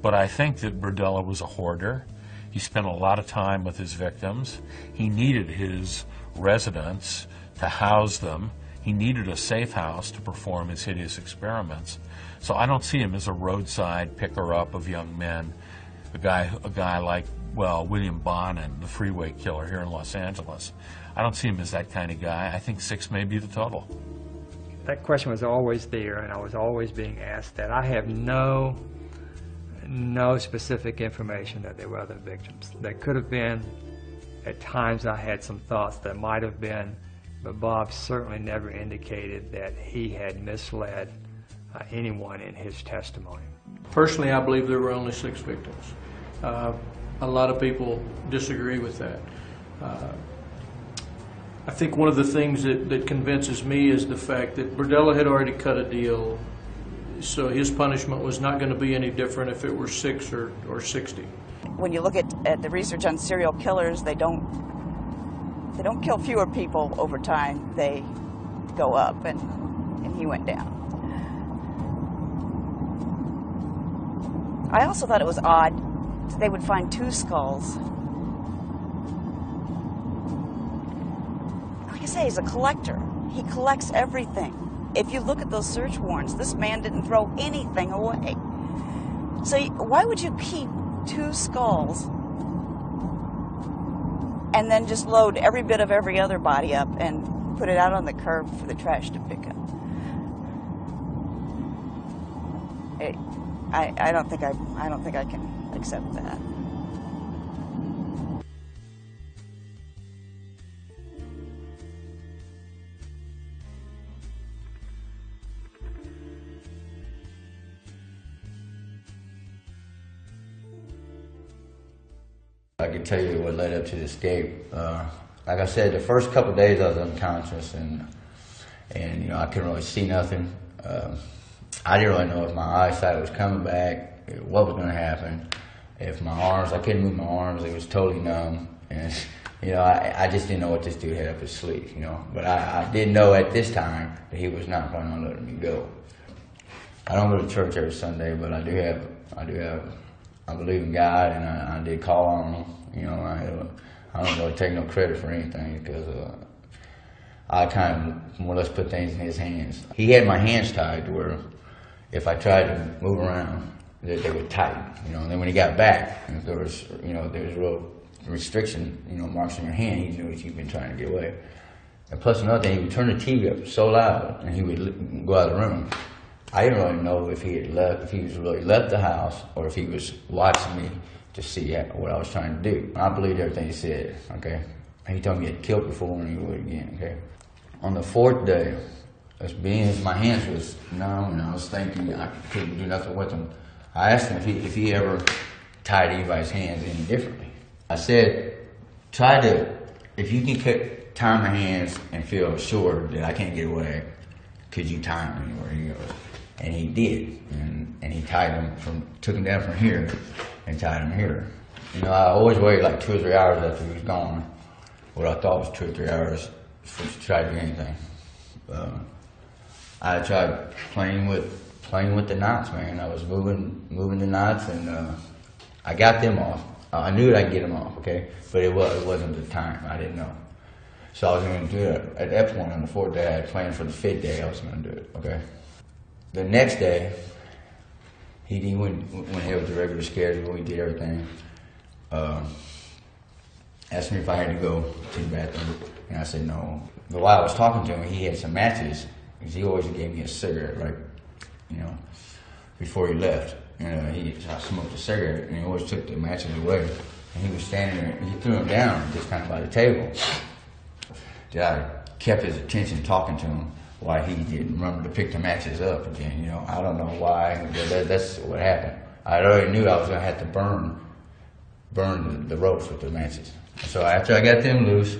But I think that Berdella was a hoarder. He spent a lot of time with his victims. He needed his residents to house them. He needed a safe house to perform his hideous experiments. So I don't see him as a roadside picker-up of young men, a guy like, William Bonin, the freeway killer here in Los Angeles. I don't see him as that kind of guy. I think 6 may be the total. That question was always there, and I was always being asked that. I have no specific information that there were other victims. There could have been. At times I had some thoughts that might have been, but Bob certainly never indicated that he had misled anyone in his testimony. Personally, I believe there were only 6 victims. A lot of people disagree with that. I think one of the things that convinces me is the fact that Berdella had already cut a deal, so his punishment was not going to be any different if it were 6 or 60. When you look at the research on serial killers, they don't kill fewer people over time. They go up, and he went down. I also thought it was odd that they would find 2 skulls. Like I say, he's a collector. He collects everything. If you look at those search warrants, this man didn't throw anything away. So why would you keep 2 skulls and then just load every bit of every other body up and put it out on the curb for the trash to pick up? I don't think I can accept that. I can tell you what led up to the escape. Like I said, the first couple of days I was unconscious, and you know, I couldn't really see nothing. I didn't really know if my eyesight was coming back, what was going to happen. If my arms, I couldn't move my arms, it was totally numb. And you know, I just didn't know what this dude had up his sleeve, you know. But I did know at this time that he was not planning on letting me go. I don't go to church every Sunday, but I believe in God, and I did call on him. You know, I don't really take no credit for anything, because I kind of more or less put things in his hands. He had my hands tied to where if I tried to move around, they would tighten. You know, and then when he got back, if there was, you know, there was real restriction, you know, marks on your hand, he knew that you'd been trying to get away. And plus another thing, he would turn the TV up so loud, and he would go out of the room. I didn't really know if he had left, if he was really left the house, or if he was watching me to see what I was trying to do. I believed everything he said, okay? He told me he had killed before and he would again, okay? On the 4th day, my hands was numb and I was thinking I couldn't do nothing with them, I asked him if he ever tied anybody's hands any differently. I said, if you can tie my hands and feel sure that I can't get away, could you tie them anywhere? He goes, and he did, and he tied them took them down from here and tied them here. You know, I always waited like 2 or 3 hours after he was gone, what I thought was 2 or 3 hours, to try to do anything. I tried playing with the knots, man. I was moving the knots, and I got them off. I knew that I could get them off, okay, but it wasn't the time. I didn't know. So I was going to do it at that point on the 4th day. I had planned for the 5th day I was going to do it, okay? The next day, he went ahead with the regular schedule. We did everything. Asked me if I had to go to the bathroom, and I said no. But while I was talking to him, he had some matches, because he always gave me a cigarette, right, you know, before he left. And I smoked a cigarette, and he always took the matches away. And he was standing there, and he threw them down just kind of by the table. I kept his attention talking to him why he didn't remember to pick the matches up again, you know. I don't know why, but that's what happened. I already knew I was going to have to burn the ropes with the matches. So after I got them loose,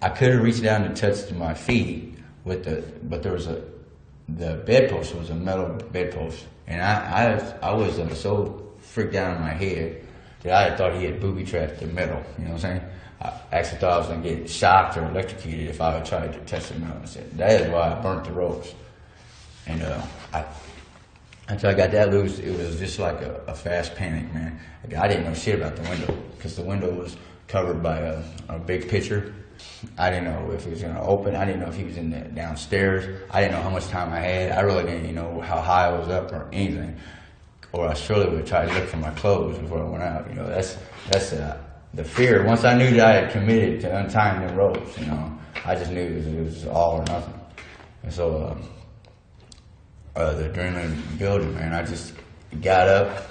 I could have reached down to touch my feet but there was the bedpost was a metal bedpost, and I was so freaked out in my head that I thought he had booby-trapped the metal, you know what I'm saying? I actually thought I was going to get shocked or electrocuted if I would try to touch the metal. I said, that is why I burnt the ropes. And until I got that loose, it was just like a fast panic, man. I didn't know shit about the window, because the window was covered by a big picture. I didn't know if it was going to open. I didn't know if he was downstairs. I didn't know how much time I had. I really didn't know how high I was up or anything. Or I surely would try to look for my clothes before I went out. You know, that's the fear. Once I knew that I had committed to untying the ropes, you know, I just knew it was all or nothing. And so the adrenaline building, man. I just got up,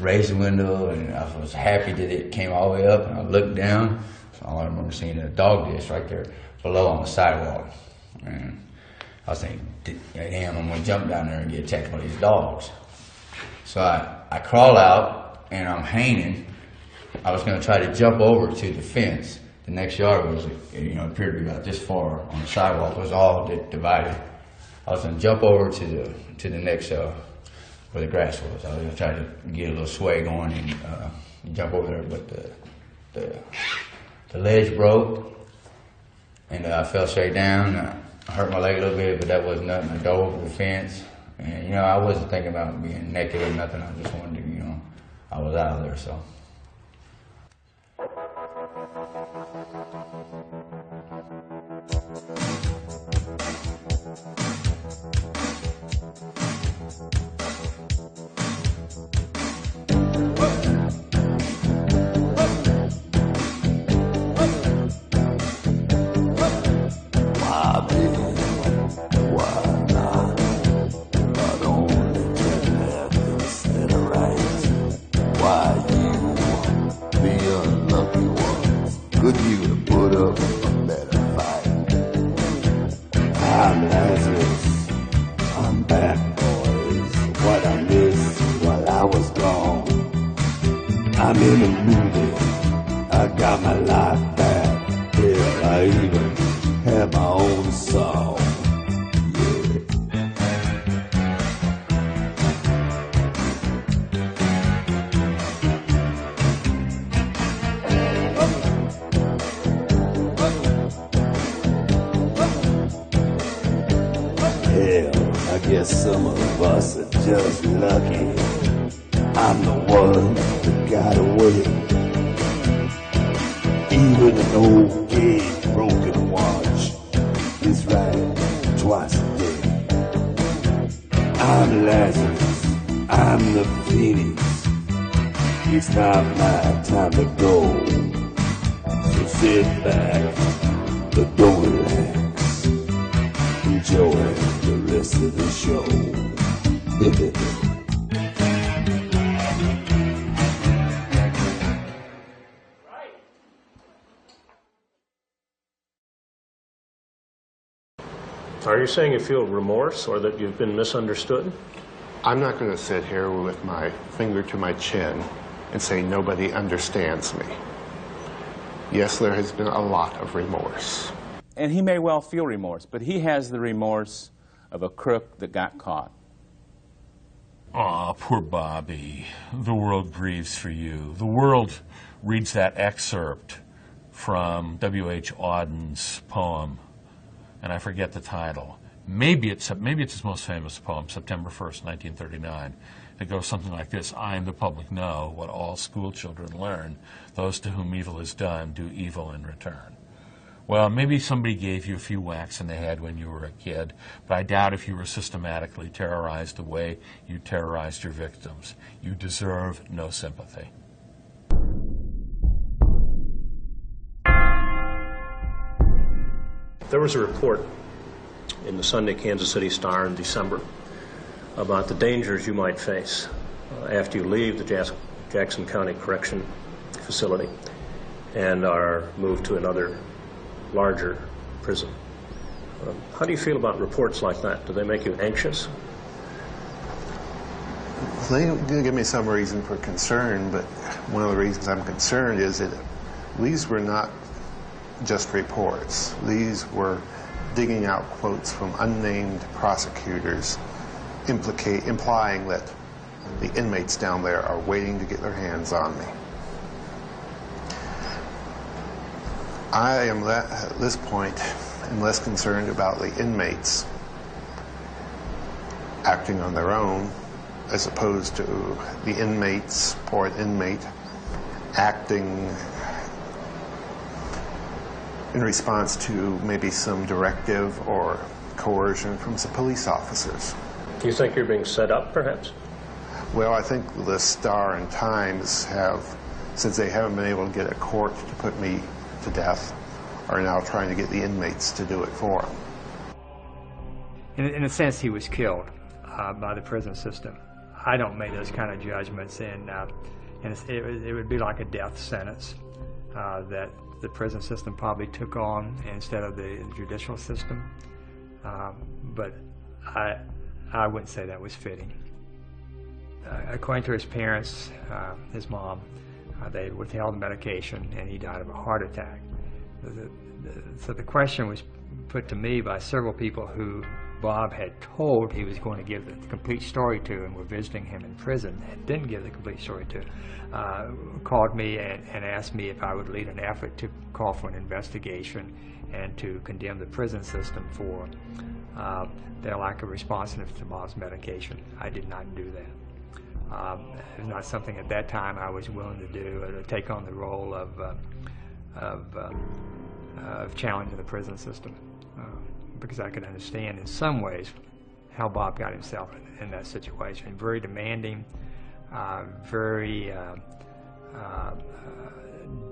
raised the window, and I was happy that it came all the way up. And I looked down. So all I remember seeing a dog dish right there below on the sidewalk. And I was thinking, damn, I'm gonna jump down there and get attacked by these dogs. So I crawl out and I'm hanging. I was gonna try to jump over to the fence The next yard was, appeared to be about this far on the sidewalk. It was all divided. I was going to jump over to the next where the grass was. I was going to try to get a little sway going and jump over there, but the ledge broke, and I fell straight down. I hurt my leg a little bit, but that wasn't nothing. I dove over the fence, and I wasn't thinking about being naked or nothing. I just wanted to, I was out of there, so. I'm in a movie, I got my life back. Hell, I even have my own song. Hell, I guess some of us are just lucky. I'm the one that got away. Even an old gay broken watch is right twice a day. I'm Lazarus, I'm the Phoenix. It's not my time to go. So sit back, but don't relax. Enjoy the rest of the show. Are you saying you feel remorse or that you've been misunderstood? I'm not going to sit here with my finger to my chin and say nobody understands me. Yes, there has been a lot of remorse. And he may well feel remorse, but he has the remorse of a crook that got caught. Aw, poor Bobby. The world grieves for you. The world reads that excerpt from W.H. Auden's poem, and I forget the title. Maybe it's his most famous poem, September 1st, 1939. It goes something like this: I and the public know what all school children learn. Those to whom evil is done do evil in return. Well, maybe somebody gave you a few whacks in the head when you were a kid, but I doubt if you were systematically terrorized the way you terrorized your victims. You deserve no sympathy. There was a report in the Sunday Kansas City Star in December about the dangers you might face after you leave the Jackson County Correction Facility and are moved to another larger prison. How do you feel about reports like that? Do they make you anxious? They do give me some reason for concern, but one of the reasons I'm concerned is that these were not just reports. These were digging out quotes from unnamed prosecutors implying that the inmates down there are waiting to get their hands on me. I am at this point less concerned about the inmates acting on their own as opposed to the inmates or an inmate acting in response to maybe some directive or coercion from some police officers. Do you think you're being set up, perhaps? Well, I think the Star and Times have, since they haven't been able to get a court to put me to death, are now trying to get the inmates to do it for them. In a sense, he was killed by the prison system. I don't make those kind of judgments, and it would be like a death sentence that the prison system probably took on instead of the judicial system. But I wouldn't say that was fitting. According to his parents, his mom, they withheld the medication and he died of a heart attack. So the question was put to me by several people who Bob had told he was going to give the complete story to and were visiting him in prison and didn't give the complete story to, called me and asked me if I would lead an effort to call for an investigation and to condemn the prison system for their lack of responsiveness to Bob's medication. I did not do that. It was not something at that time I was willing to do, to take on the role of challenging the prison system, because I could understand in some ways how Bob got himself in that situation. Very demanding, very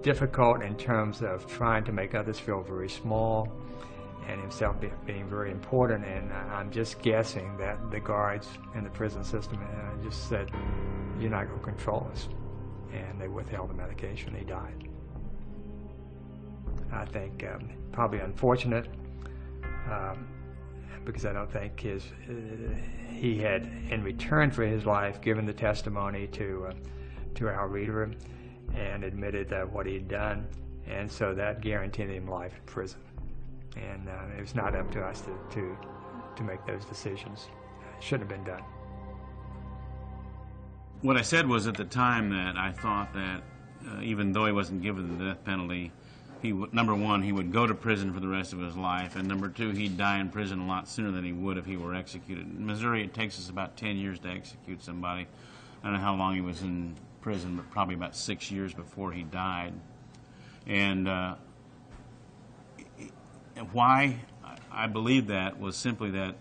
difficult in terms of trying to make others feel very small, and himself being very important. And I'm just guessing that the guards in the prison system just said, "You're not going to control us," and they withheld the medication. He died. I think probably unfortunate, because I don't think he had, in return for his life, given the testimony to our reader and admitted that what he'd done, and so that guaranteed him life in prison. And it was not up to us to make those decisions. It shouldn't have been done. What I said was at the time that I thought that even though he wasn't given the death penalty, number one, he would go to prison for the rest of his life, and number two, he'd die in prison a lot sooner than he would if he were executed. In Missouri, it takes us about 10 years to execute somebody. I don't know how long he was in prison, but probably about 6 years before he died. And why I believe that was simply that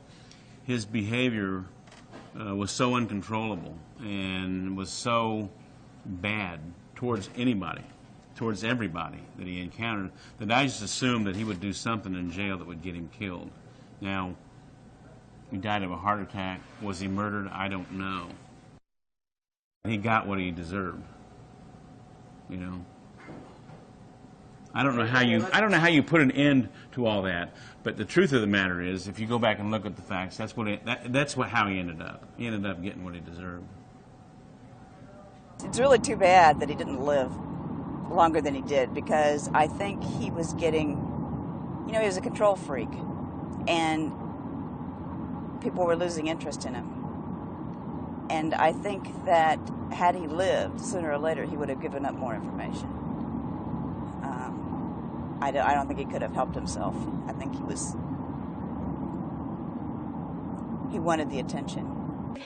his behavior was so uncontrollable and was so bad towards anybody, towards everybody that he encountered, that I just assumed that he would do something in jail that would get him killed. Now, he died of a heart attack. Was he murdered? I don't know. He got what he deserved, you know. I don't know how you put an end to all that, but the truth of the matter is, if you go back and look at the facts, that's how he ended up. He ended up getting what he deserved. It's really too bad that he didn't live longer than he did, because I think he was getting, he was a control freak, and people were losing interest in him. And I think that had he lived, sooner or later, he would have given up more information. I don't think he could have helped himself. I think he wanted the attention.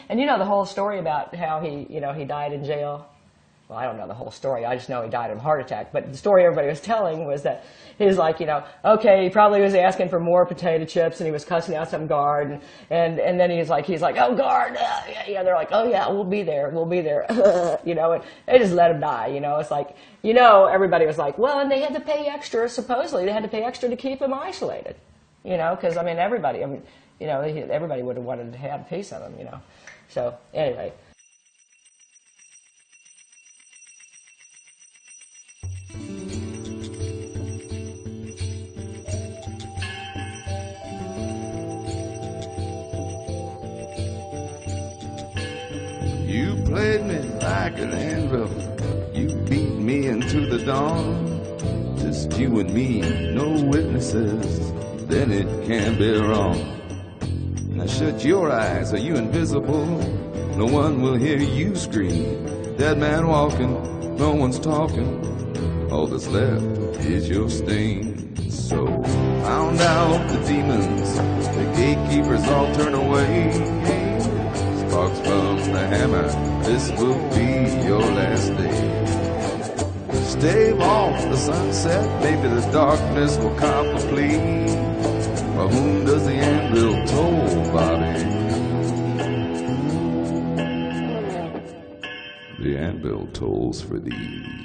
And you know the whole story about how he died in jail? Well, I don't know the whole story. I just know he died of a heart attack. But the story everybody was telling was that he was like, okay, he probably was asking for more potato chips, and he was cussing out some guard, and then he's like, oh, guard, yeah, they're like, oh yeah, we'll be there, and they just let him die, It's like, everybody was like, well, and they had to pay extra, supposedly, they had to pay extra to keep him isolated, because, everybody would have wanted to have a piece of him, So, anyway. You played me like an anvil. You beat me into the dawn. Just you and me, no witnesses. Then it can't be wrong. Now shut your eyes, are you invisible? No one will hear you scream. Dead man walking, no one's talking. All that's left is your stain. So pound out the demons. The gatekeepers all turn away. Sparks from the hammer, this will be your last day. Stave off the sunset, maybe the darkness will cop a plea. For whom does the anvil toll, Bobby? The anvil tolls for thee.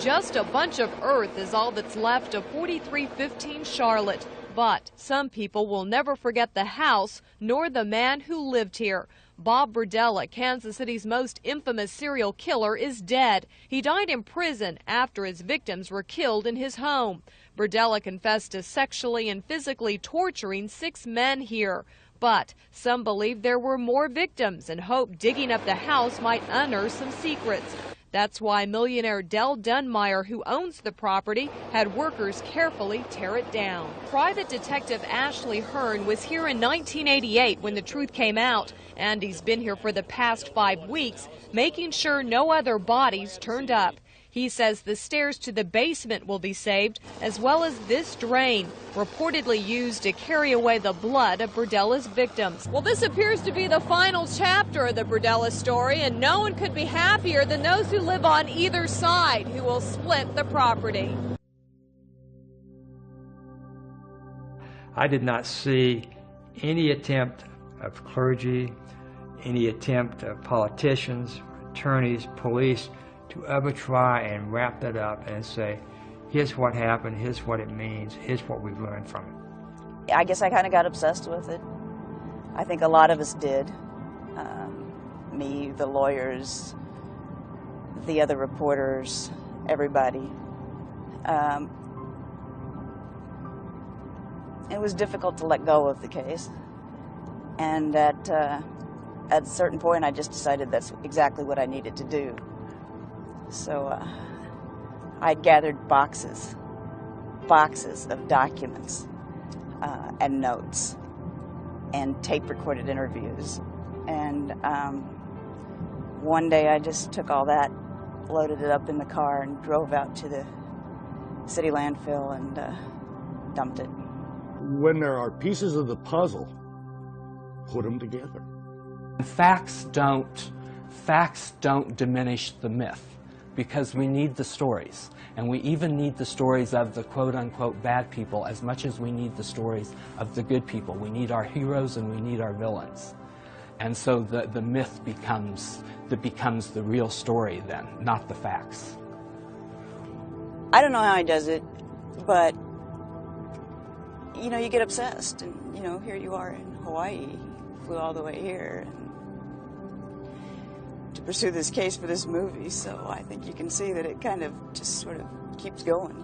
Just a bunch of earth is all that's left of 4315 Charlotte. But some people will never forget the house nor the man who lived here. Bob Berdella, Kansas City's most infamous serial killer, is dead. He died in prison after his victims were killed in his home. Berdella confessed to sexually and physically torturing 6 men here. But some believe there were more victims and hope digging up the house might unearth some secrets. That's why millionaire Dell Dunmeyer, who owns the property, had workers carefully tear it down. Private Detective Ashley Hearn was here in 1988 when the truth came out, and he's been here for the past 5 weeks, making sure no other bodies turned up. He says the stairs to the basement will be saved, as well as this drain, reportedly used to carry away the blood of Berdella's victims. Well, this appears to be the final chapter of the Berdella story, and no one could be happier than those who live on either side, who will split the property. I did not see any attempt of clergy, any attempt of politicians, attorneys, police, to ever try and wrap that up and say, here's what happened, here's what it means, here's what we've learned from it. I guess I kind of got obsessed with it. I think a lot of us did. Me, the lawyers, the other reporters, everybody. It was difficult to let go of the case. And at a certain point, I just decided that's exactly what I needed to do. So I gathered boxes of documents and notes and tape-recorded interviews. And one day I just took all that, loaded it up in the car, and drove out to the city landfill and dumped it. When there are pieces of the puzzle, put them together. Facts don't diminish the myth, because we need the stories. And we even need the stories of the quote-unquote bad people as much as we need the stories of the good people. We need our heroes and we need our villains. And so the myth becomes the real story then, not the facts. I don't know how he does it, but you know, you get obsessed, and you know, here you are in Hawaii, flew all the way here to pursue this case for this movie, so I think you can see that it kind of just sort of keeps going.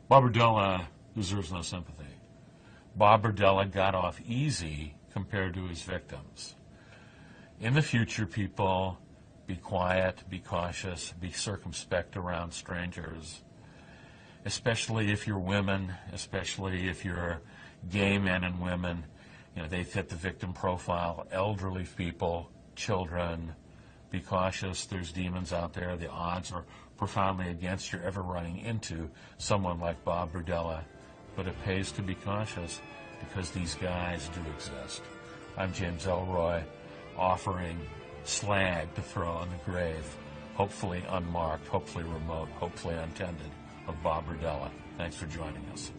Bob Berdella deserves no sympathy. Bob Berdella got off easy compared to his victims. In the future, people, be quiet, be cautious, be circumspect around strangers, especially if you're women, especially if you're gay men and women. You know, they fit the victim profile. Elderly people, children, be cautious. There's demons out there. The odds are profoundly against you ever running into someone like Bob Berdella. But it pays to be cautious because these guys do exist. I'm James Elroy, offering slag to throw on the grave, hopefully unmarked, hopefully remote, hopefully untended, of Bob Berdella. Thanks for joining us.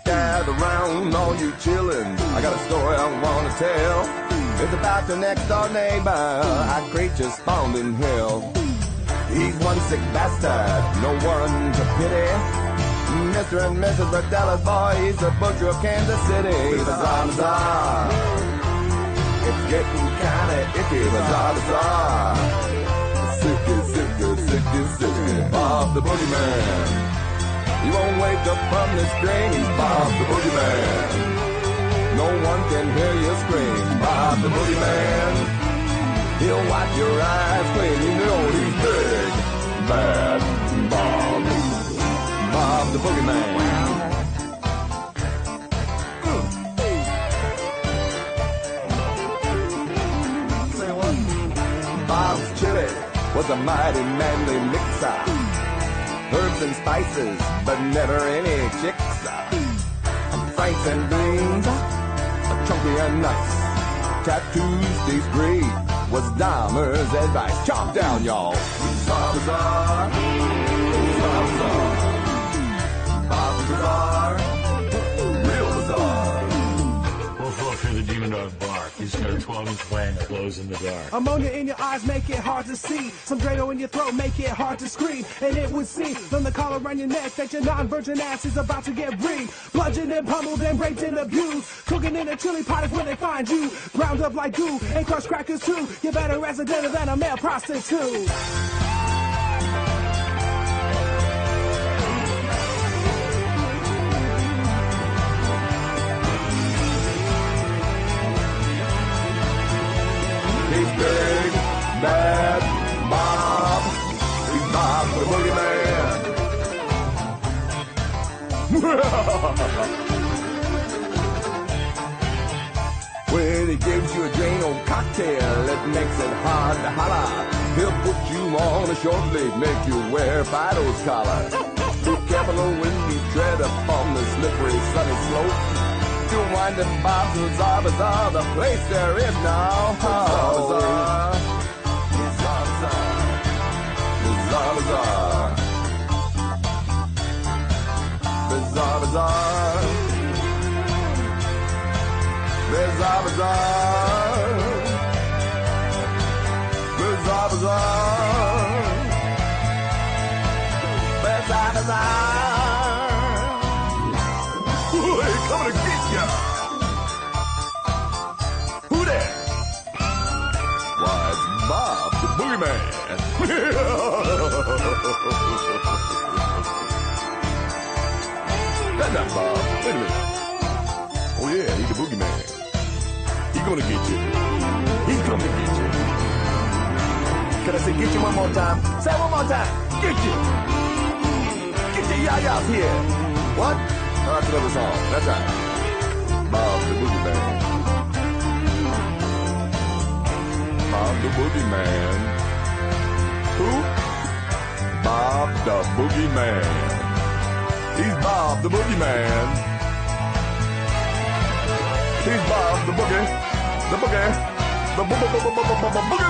Gather round, all you chillin'. I got a story I wanna tell. It's about the next door neighbor, a creature spawned in hell. He's one sick bastard, no one to pity. Mr. and Mrs. Berdella's boy, he's the butcher of Kansas City. Bizarre, bizarre. It's getting kinda icky, bizarre, bizarre. Sicky, sicky, sicky, sicky. Bob the Boogeyman. He won't wake up from this dream, he's Bob the Boogeyman. No one can hear you scream, Bob the Boogeyman. He'll wipe your eyes clean, you know he's big, bad Bob. Bob the Boogeyman. Say what? Bob's chili was a mighty manly mixer. Herbs and spices, but never any chicks. Franks and beans, chunky and nuts. Tattoos, these great was Dahmer's advice. Chomp down, y'all. Bizarre, bizarre. Bizarre, bizarre. Bob Bizarre. Real bizarre. Woof, woof, hear the demon dog bark. He's Their 12-inch playing Glows in the Dark. Ammonia in your eyes make it hard to see. Some Drano in your throat make it hard to scream. And it would seem from the collar around your neck that your non-virgin ass is about to get breathed. Bludgeoned and pummeled and raped and abused. Cooking in a chili pot is where they find you. Ground up like goo and crushed crackers too. You're better resident than a male prostitute. He's big, bad, Bob. He's Bob the boogeyman. When he gives you a Drano cocktail, it makes it hard to holler. He'll put you on a short leave, make you wear Fido's collar. Be careful when you tread upon the slippery, sunny slope. You'll wind up Bob's Bizarre Bazaar, the place there is now. Bizarre Bazaar. Bizarre Bazaar. Bizarre Bazaar. Bizarre Bazaar. Bizarre Bazaar. Bizarre Bazaar. Hey, coming to get ya! Who that? Why, it's Bob the boogeyman. That's not Bob. Wait a minute. Oh yeah, he's the boogeyman. He's gonna get you. He's coming to get you. Can I say get you one more time? Say it one more time. Get you. Get your yayas here. What? Oh, that's another song. That's right. Bob the boogeyman. Bob the boogeyman. Who? Bob the boogeyman. He's Bob the boogeyman. He's Bob the boogie. The boogie. The boogeyman.